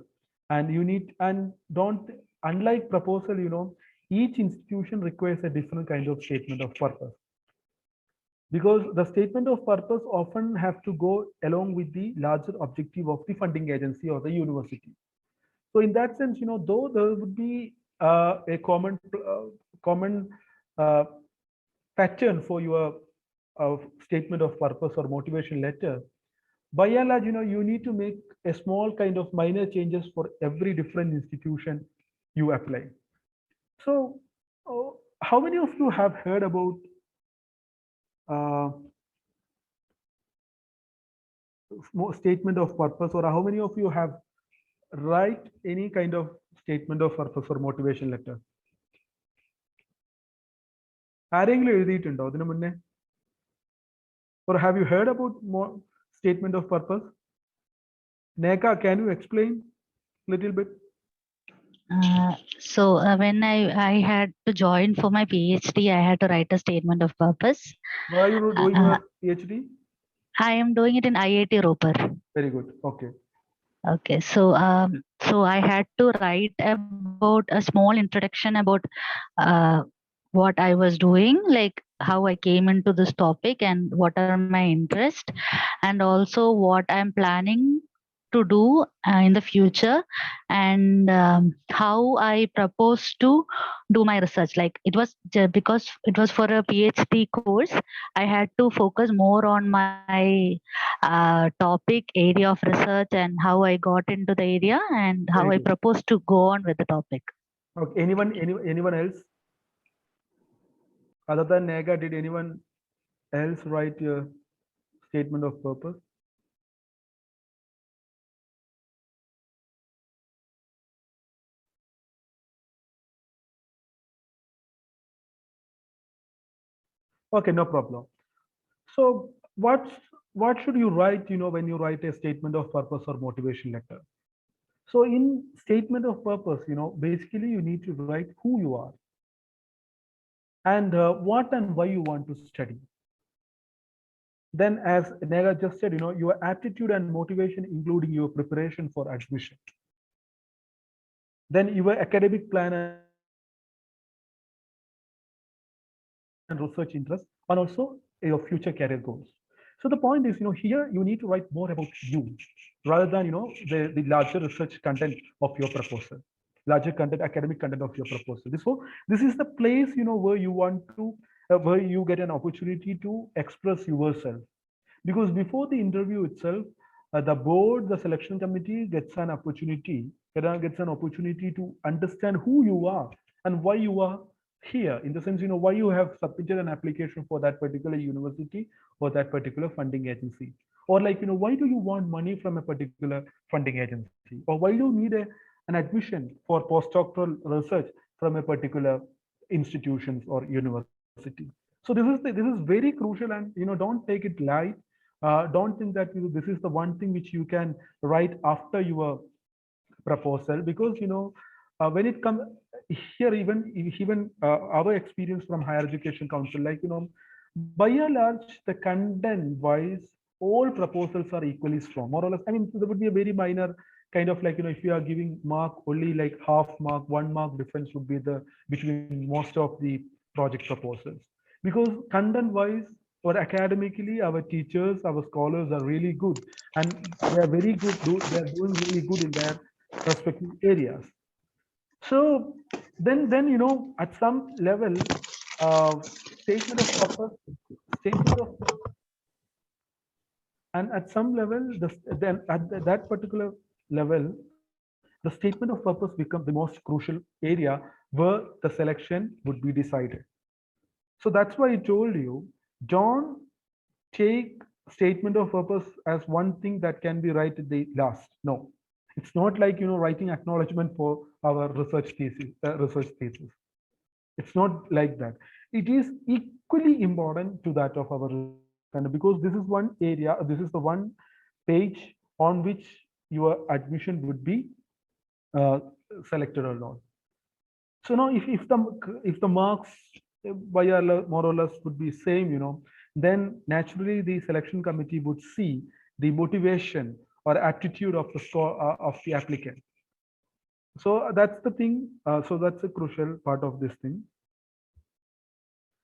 And you need, and don't, unlike proposal, each institution requires a different kind of statement of purpose, because the statement of purpose often have to go along with the larger objective of the funding agency or the university. So in that sense, though there would be a common uh, pattern for your statement of purpose or motivation letter, by and large, you need to make a small kind of minor changes for every different institution you apply. So, how many of you have heard about uh, statement of purpose, or how many of you have write any kind of statement of purpose or motivation letter? ആരെങ്കിലും എഴുതിയിട്ടുണ്ടോ അതിനു മുന്നേ? Or have you heard about more statement of purpose? Neka, can you explain a little bit? When I had to join for my PhD, I had to write a statement of purpose. Where are you doing your PhD? I am doing it in IIT Ropar. Very good. Okay. Okay, so I had to write about a small introduction about what I was doing, like how I came into this topic and what are my interests, and also what I'm planning to do in the future, and how I propose to do my research. Like it was because it was for a PhD course, I had to focus more on my topic area of research and how I got into the area and how Very I good. propose to go on with the topic. Okay. Anyone else? Other than Nega, did anyone else write your statement of purpose? Okay, no problem. So what should you write, when you write a statement of purpose or motivation letter? So in statement of purpose, basically you need to write who you are and what and why you want to study. Then, as Nega just said, your attitude and motivation, including your preparation for admission. Then your academic plan research interests, and also your future career goals. So the point is, here you need to write more about you rather than, the larger research content of your proposal, larger content, academic content of your proposal. So this is the place, where you want to, where you get an opportunity to express yourself. Because before the interview itself, the board, the selection committee gets an opportunity, to understand who you are and why you are here. In the sense, why you have submitted an application for that particular university or that particular funding agency, or like, why do you want money from a particular funding agency, or why do you need an admission for postdoctoral research from a particular institutions or university. So this is very crucial, and don't take it light. Don't think that this is the one thing which you can write after your proposal, because when it comes here, even our experience from Higher Education Council, like, by and large, the content wise, all proposals are equally strong, more or less. I mean, there would be a very minor kind of like, if you are giving mark, only like half mark, 1 mark difference would be the between most of the project proposals, because content wise or academically, our teachers, our scholars are really good, and they are very good. They are doing really good in their respective areas. So then at some level, statement of purpose, statement of, and at some level, then at that particular level, the statement of purpose becomes the most crucial area where the selection would be decided. So that's why I told you, don't take statement of purpose as one thing that can be right at the last. No, it's not like writing acknowledgement for our research thesis. It's not like that. It is equally important to that of our research content, because this is one area, this is the one page on which your admission would be uh, selected or not. So now, if the marks by more or less would be same, then naturally the selection committee would see the motivation or attitude of the score of the applicant. So that's the thing. So that's a crucial part of this thing.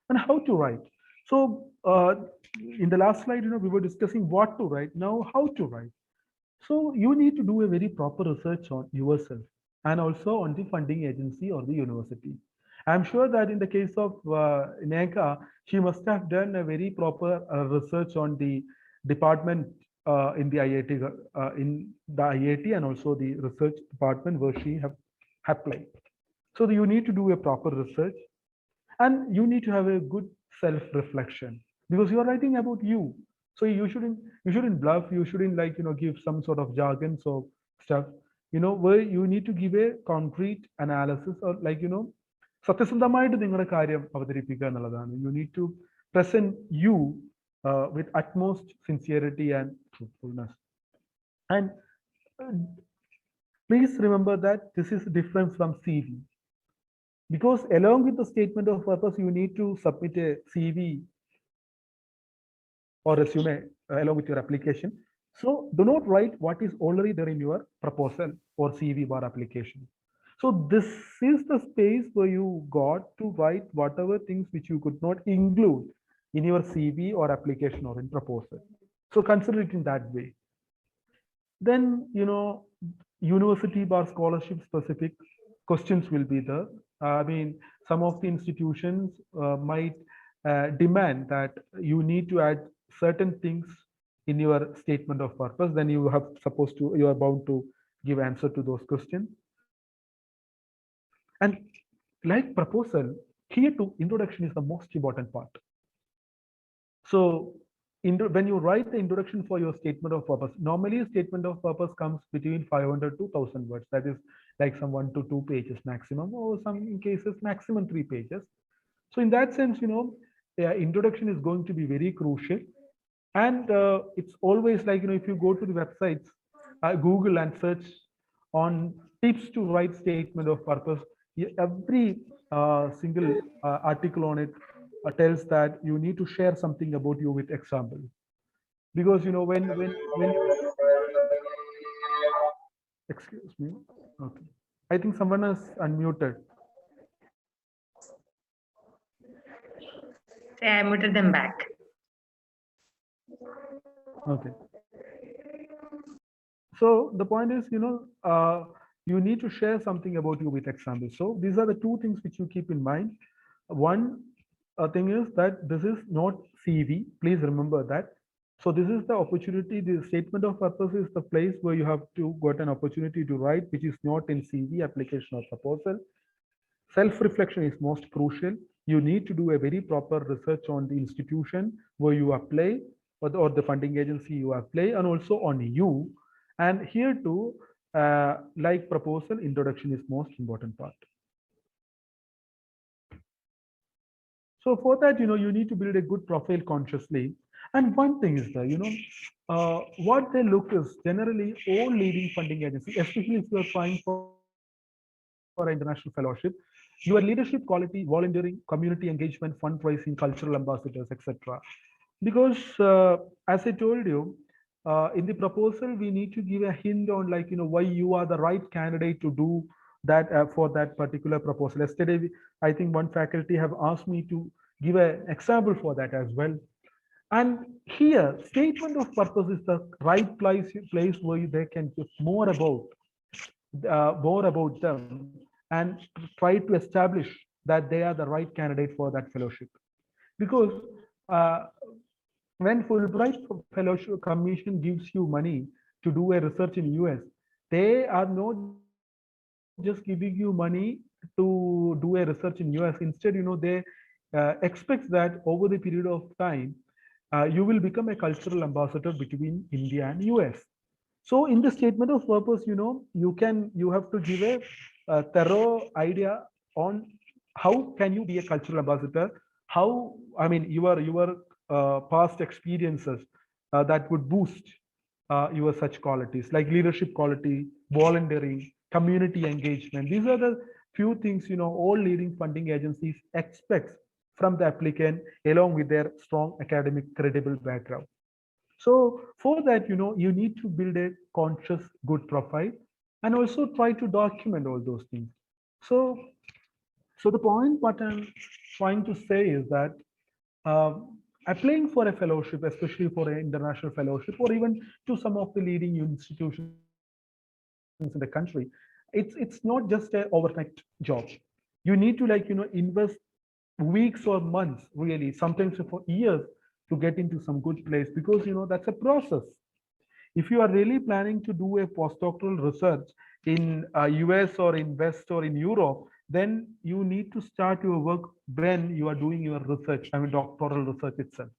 And how to write. So in the last slide, we were discussing what to write. Now, how to write. So you need to do a very proper research on yourself and also on the funding agency or the university. I'm sure that in the case of Neka, she must have done a very proper research on the department in the IIT and also the research department where she have applied. So you need to do a proper research, and you need to have a good self-reflection, because you are writing about you. So you shouldn't bluff, you shouldn't like give some sort of jargon or stuff, where you need to give a concrete analysis, or like സത്യസന്ധമായിട്ട് നിങ്ങളുടെ കാര്യം അവതരിപ്പിക്കുക എന്നുള്ളതാണ്. You need to present you with utmost sincerity and truthfulness. And uh, please remember that this is different from CV, because along with the statement of purpose, you need to submit a CV or resume along with your application. So do not write what is already there in your proposal or CV bar application. So this is the space where you got to write whatever things which you could not include in your CV or application or in proposal. So consider it in that way. Then university bar scholarship specific questions will be there. I mean, some of the institutions might demand that you need to add certain things in your statement of purpose. Then you are bound to give answer to those questions. And like proposal, here too, introduction is the most important part. So when you write the introduction for your statement of purpose, normally a statement of purpose comes between 500 to 1000 words. That is like some 1 to 2 pages maximum, or some cases maximum 3 pages. So in that sense, introduction is going to be very crucial. And it's always like, if you go to the websites, Google, and search on tips to write statement of purpose, every single article on it tells that you need to share something about you with example. Because when excuse me, okay, I think someone is unmuted. Say I muted them back. Okay. So the point is, you need to share something about you with examples. So these are the two things which you keep in mind. One thing is that this is not CV. Please remember that. So this is the opportunity. The statement of purpose is the place where you have to got an opportunity to write, which is not in CV, application or proposal. Self-reflection is most crucial. You need to do a very proper research on the institution where you apply, or the funding agency you apply, and also on you. And here too, like proposal, introduction is most important part. So for that, you need to build a good profile consciously. And one thing is that, what they look is generally all leading funding agencies, especially if you are trying for international fellowship, your leadership quality, volunteering, community engagement, fundraising, cultural ambassadors, etc. Because as I told you, in the proposal, we need to give a hint on why you are the right candidate to do that for that particular proposal. Yesterday, I think one faculty have asked me to give an example for that as well. And here, statement of purpose is the right place where they can give more about them and try to establish that they are the right candidate for that fellowship. Because when Fulbright Fellowship Commission gives you money to do a research in US, they are not just giving you money to do a research in US. Instead, they expect that over the period of time, you will become a cultural ambassador between India and US. So in the statement of purpose, you have to give a thorough idea on how can you be a cultural ambassador, how, your past experiences that would boost your such qualities like leadership quality, volunteering, community engagement. These are the few things, all leading funding agencies expect from the applicant along with their strong academic credible background. So for that, you need to build a conscious good profile and also try to document all those things. So the point what I'm trying to say is that applying for a fellowship, especially for an international fellowship, or even to some of the leading institutions in the country, it's not just an overnight job. You need to invest weeks or months, really, sometimes for years, to get into some good place, because that's a process. If you are really planning to do a postdoctoral research in US or in West or in Europe, then you need to start your work when you are doing your research, doctoral research itself.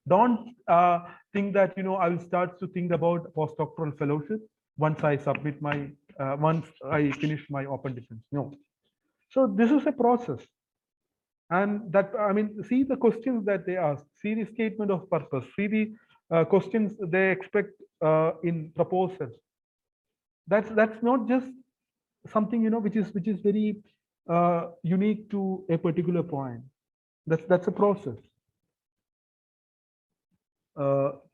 Don't think that I will start to think about postdoctoral fellowship once I submit my once I finish my open defense. No. So this is a process. And that, see the questions that they ask, see the statement of purpose, see the questions they expect in proposals. That's not just something, which is very unique to a particular point. That's a process.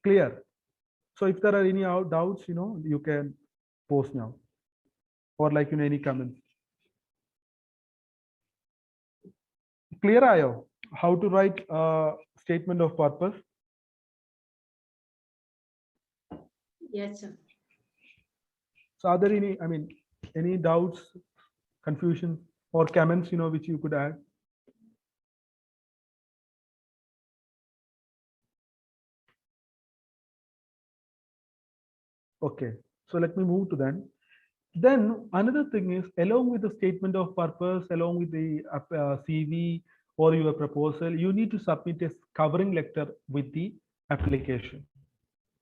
Clear? So if there are any doubts, you can post now, or any comments. Clear, Ayo? How to write a statement of purpose? Yes, sir. So are there any doubts, confusion, or comments, which you could add? Okay, so let me move to then. Then another thing is, along with the statement of purpose, along with the CV or your proposal, you need to submit a covering letter with the application.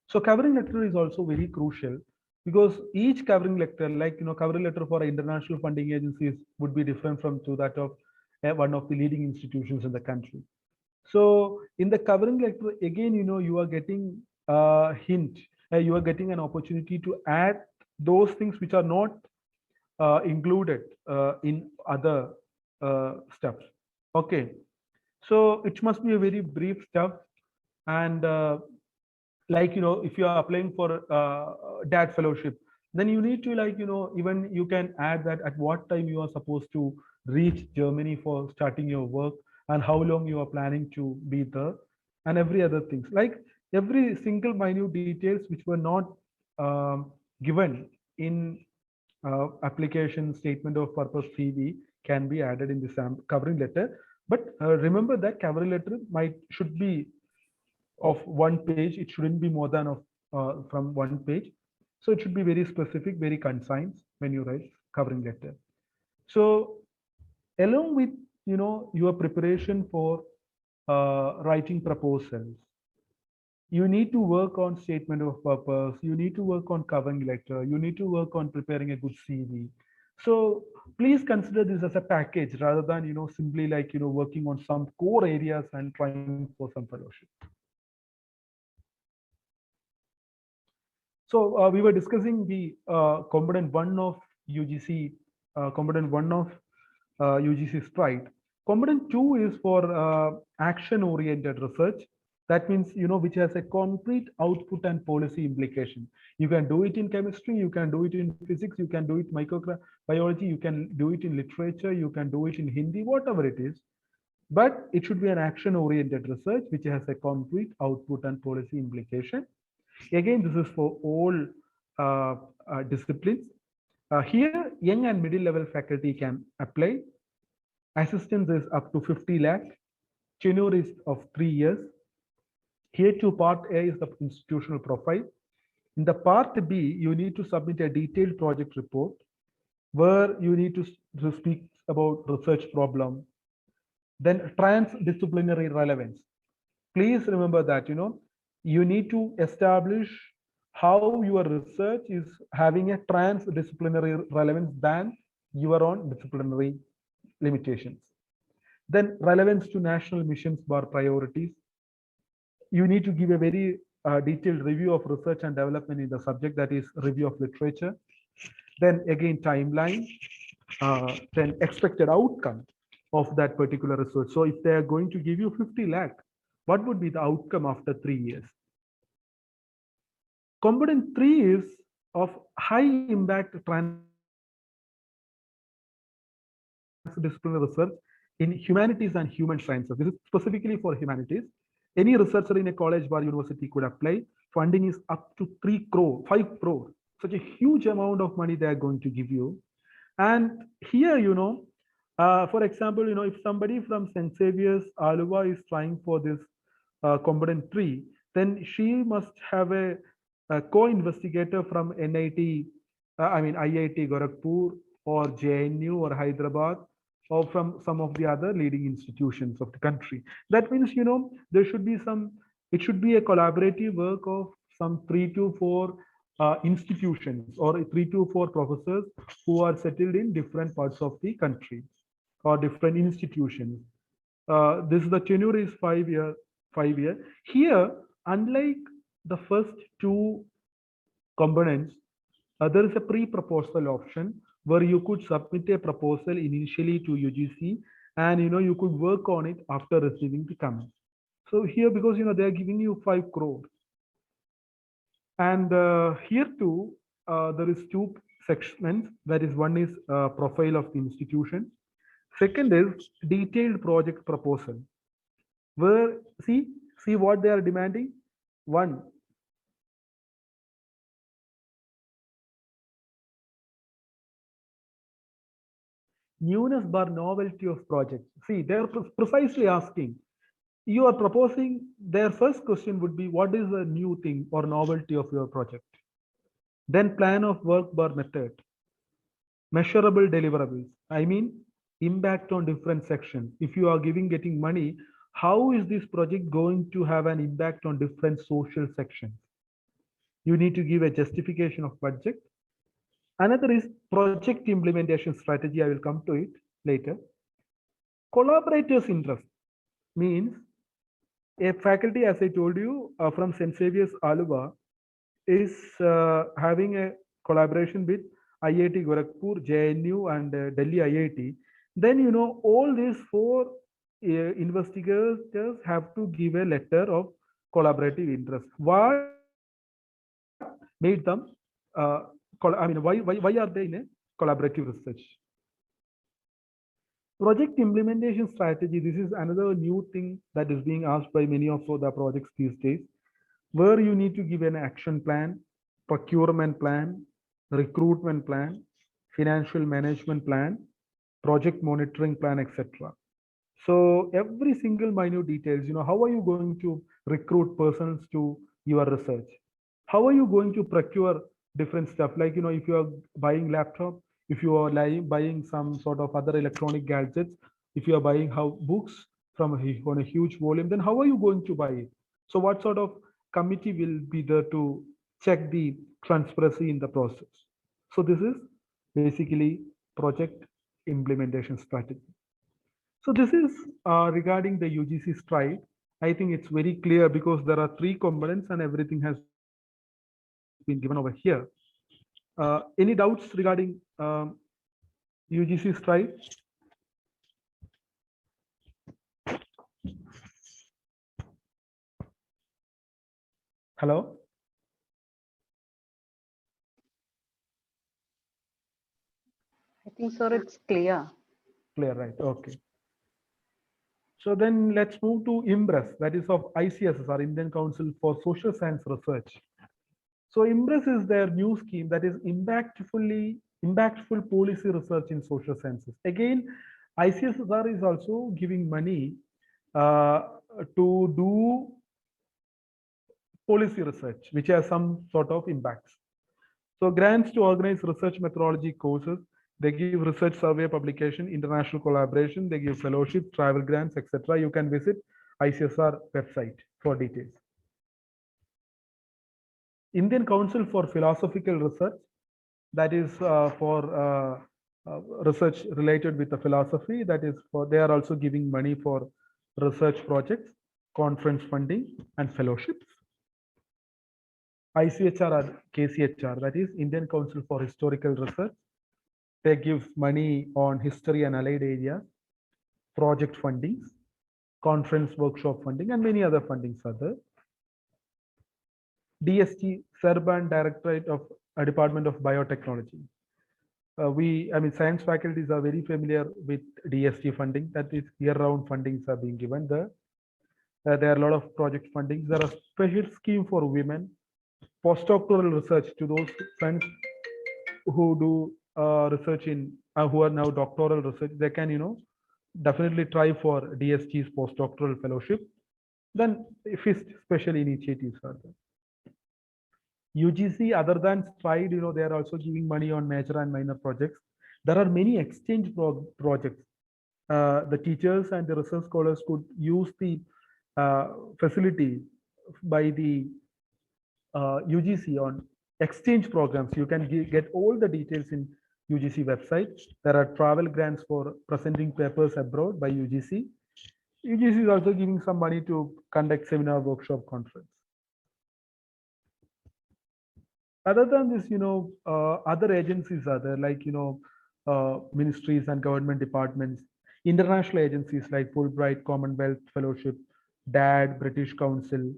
So covering letter is also very crucial, because each covering letter, covering letter for international funding agencies would be different from to that of one of the leading institutions in the country. So in the covering letter, again, you are getting a hint, you are getting an opportunity to add those things which are not included in other stuff. Okay, so it must be a very brief stuff. And if you are applying for DAT fellowship, then you need to even you can add that at what time you are supposed to reach Germany for starting your work, and how long you are planning to be there, and every other things, like every single minute details which were not given in application statement of purpose CV can be added in the covering letter. But remember that covering letter should be of one page. It shouldn't be more than of from one page. So it should be very specific, very concise when you write covering letter. So along with your preparation for writing proposals, you need to work on statement of purpose, you need to work on covering letter, you need to work on preparing a good CV. So please consider this as a package rather than simply like working on some core areas and trying for some fellowship. So we were discussing the component 1 of UGC, component 1 of UGC Stride. Component 2 is for action-oriented research. That means, which has a concrete output and policy implication. You can do it in chemistry, you can do it in physics, you can do it microbiology, you can do it in literature, you can do it in Hindi, whatever it is. But it should be an action-oriented research which has a concrete output and policy implication. Again, this is for all disciplines. Here, young and middle level faculty can apply. Assistance is up to 50 lakh. Tenure is of 3 years. Here too, part A is the institutional profile. In the part B, you need to submit a detailed project report where you need to speak about research problem. Then transdisciplinary relevance. Please remember that, you need to establish how your research is having a transdisciplinary relevance than your own disciplinary limitations. Then relevance to national missions bar priorities. You need to give a very detailed review of research and development in the subject, that is review of literature. Then again, timeline, then expected outcome of that particular research. So if they are going to give you 50 lakh, what would be the outcome after 3 years? Component 3 is of high impact transdisciplinary research in humanities and human sciences. This is specifically for humanities. Any researcher in a college or university could apply. Funding is up to 3 crore, 5 crore. Such a huge amount of money they are going to give you. And here, for example, if somebody from St. Xavier's, Aluva is trying for this component 3, then she must have a co-investigator from NIT, IIT Gorakhpur or JNU or Hyderabad, or from some of the other leading institutions of the country. That means, there should be it should be a collaborative work of some 3 to 4 institutions or 3 to 4 professors who are settled in different parts of the country or different institutions. The tenure is 5 year. Here, unlike the first 2 components, there is a pre-proposal option where you could submit a proposal initially to UGC, and you could work on it after receiving the comment. So here, because they are giving you 5 crore, and here too there is 2 sections. That is, one is profile of the institution. Second is detailed project proposal, where see what they are demanding. 1, newness bar novelty of project. See, they're precisely asking, you are proposing, their first question would be, what is the new thing or novelty of your project? Then plan of work bar method, measurable deliverables. Impact on different sections. If you are getting money, how is this project going to have an impact on different social sections? You need to give a justification of budget. Another is project implementation strategy. I will come to it later. Collaborators' interest means a faculty, as I told you, from St. Xavier's Aluva is having a collaboration with IIT Gorakhpur, JNU, and Delhi IIT. Then, all these 4 investigators have to give a letter of collaborative interest. What made them, why are they in a collaborative research? Project implementation strategy. This is another new thing that is being asked by many of the projects these days, where you need to give an action plan, procurement plan, recruitment plan, financial management plan, project monitoring plan, etc. So every single minute details, how are you going to recruit persons to your research? How are you going to procure different stuff? Like, if you are buying laptop, if you are buying some sort of other electronic gadgets, if you are buying how books from on a huge volume, then how are you going to buy it? So what sort of committee will be there to check the transparency in the process? So this is basically project implementation strategy. So this is regarding the UGC stride. I think it's very clear because there are three components and everything has been given over here. Any doubts regarding UGC stride? Hello? I think, sir, it's clear. Clear, right? Okay. So then let's move to IMBRES, that is of ICSR, Indian Council for Social Science Research. So IMBRES is their new scheme that is impactful policy research in social sciences. Again, ICSR is also giving money to do policy research, which has some sort of impacts. So grants to organize research methodology courses, they give research survey publication, international collaboration, they give fellowship, travel grants, etc. You can visit ICSR website for details. Indian Council for Philosophical Research, that is for research related with the philosophy, that is for, they are also giving money for research projects, conference funding and fellowships. ICHR or KCHR, that is Indian Council for Historical Research, they give money on history and allied areas, project fundings, conference workshop funding, and many other fundings are there. DST, Serban Directorate of Department of Biotechnology. Science faculties are very familiar with DST funding. That is year-round fundings are being given there. There are a lot of project fundings. There are special scheme for women, postdoctoral research to those friends who do research in who are now doctoral research. They can definitely try for DST's postdoctoral fellowship. Then FIST special initiatives are there. UGC, other than STRIDE, they are also giving money on major and minor projects. There are many exchange projects. The teachers and the research scholars could use the facility by the UGC on exchange programs. You can get all the details in UGC website. There are travel grants for presenting papers abroad by UGC. UGC is also giving some money to conduct seminar, workshop, conference. Other than this, other agencies are there, like, ministries and government departments, international agencies like Fulbright, Commonwealth Fellowship, DAD, British Council,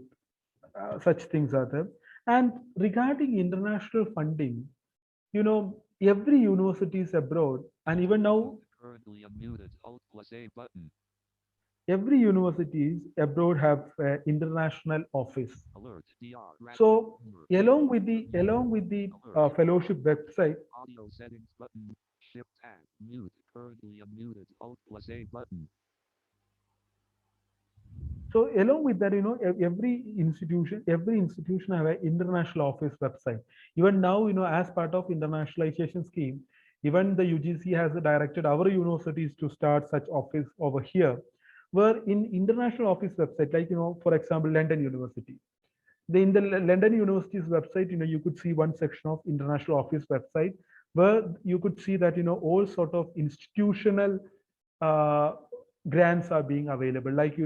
such things are there. And regarding international funding, every universities abroad, and even now, Currently unmuted. Alt+A button. every universities abroad have international office. Alert. DR. So along with the fellowship website, Audio settings button. Shift tab. Mute. Currently unmuted. Alt+A button. so along with that, every institution have an international office website. Even now, as part of internationalization scheme, even the UGC has directed our universities to start such office over here, where in international office website, like, for example, London University. In the London University's website, you could see one section of international office website where you could see that, all sort of institutional grants are being available, like,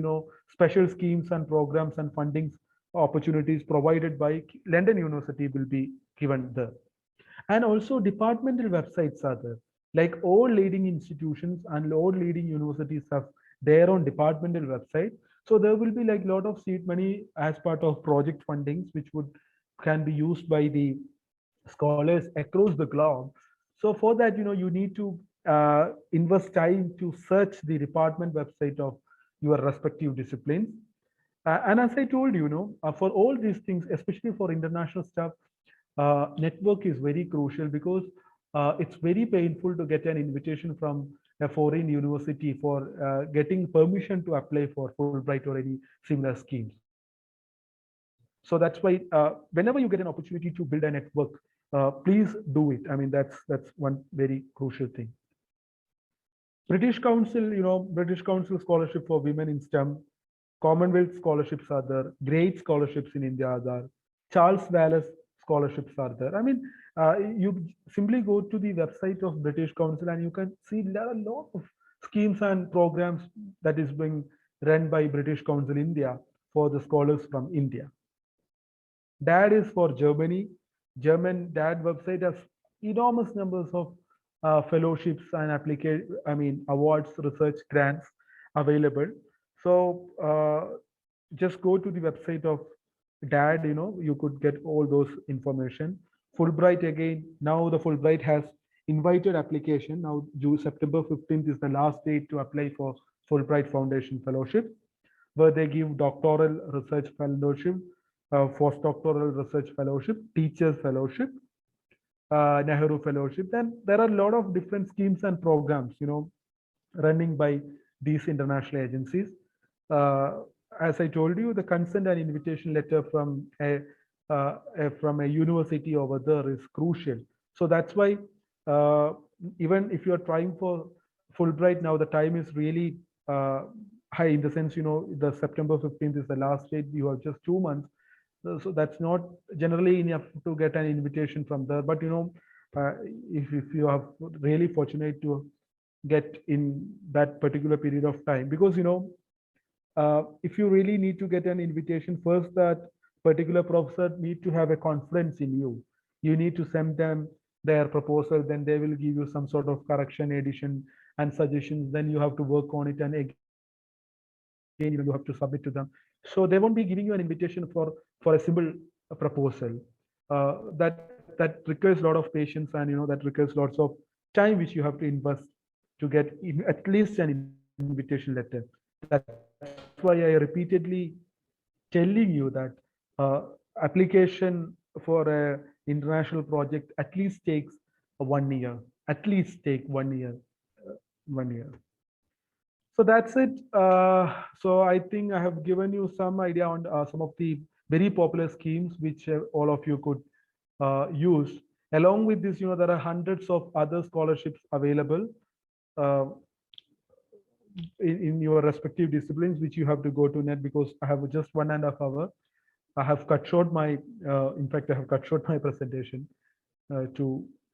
special schemes and programs and funding opportunities provided by London University will be given there. And also departmental websites are there, like all leading institutions and all leading universities have their own departmental website. So there will be like a lot of seed money as part of project fundings, which can be used by the scholars across the globe. So for that, you need to invest time to search the department website of your respective disciplines. And as I told you, for all these things, especially for international stuff, network is very crucial because it's very painful to get an invitation from a foreign university for getting permission to apply for Fulbright or any similar schemes. So that's why whenever you get an opportunity to build a network, please do it. I mean, that's one very crucial thing. British Council, British Council Scholarship for Women in STEM, Commonwealth scholarships are there, great scholarships in India are there, Charles Wallace scholarships are there. I mean, you simply go to the website of British Council and you can see there are a lot of schemes and programs that is being run by British Council India for the scholars from India. DAD is for Germany. German DAD website has enormous numbers of fellowships and awards, research grants available. So just go to the website of DAD, you could get all those information. Fulbright again, now the Fulbright has invited application. Now September 15th is the last date to apply for Fulbright Foundation Fellowship, where they give doctoral research fellowship, postdoctoral research fellowship, teachers fellowship, Nehru Fellowship. Then there are a lot of different schemes and programs, running by these international agencies. As I told you, the consent and invitation letter from a university over there is crucial. So that's why even if you are trying for Fulbright now, the time is really high in the sense, the September 15th is the last date. You have just 2 months. So that's not generally enough to get an invitation from there. But if you are really fortunate to get in that particular period of time, because if you really need to get an invitation, first that particular professor need to have a confidence in you. You need to send them their proposal, then they will give you some sort of correction, addition, and suggestions. Then you have to work on it, and again you have to submit to them. So they won't be giving you an invitation for a simple proposal. That requires a lot of patience, and that requires lots of time which you have to invest to get at least an invitation letter. That's why I repeatedly telling you that application for a international project at least takes 1 year. At least take 1 year. 1 year. So that's it. So I think I have given you some idea on some of the very popular schemes which all of you could use. Along with this, there are hundreds of other scholarships available in your respective disciplines, which you have to go to net, because I have just 1.5 hours. I have cut short my, in fact, I have cut short my presentation to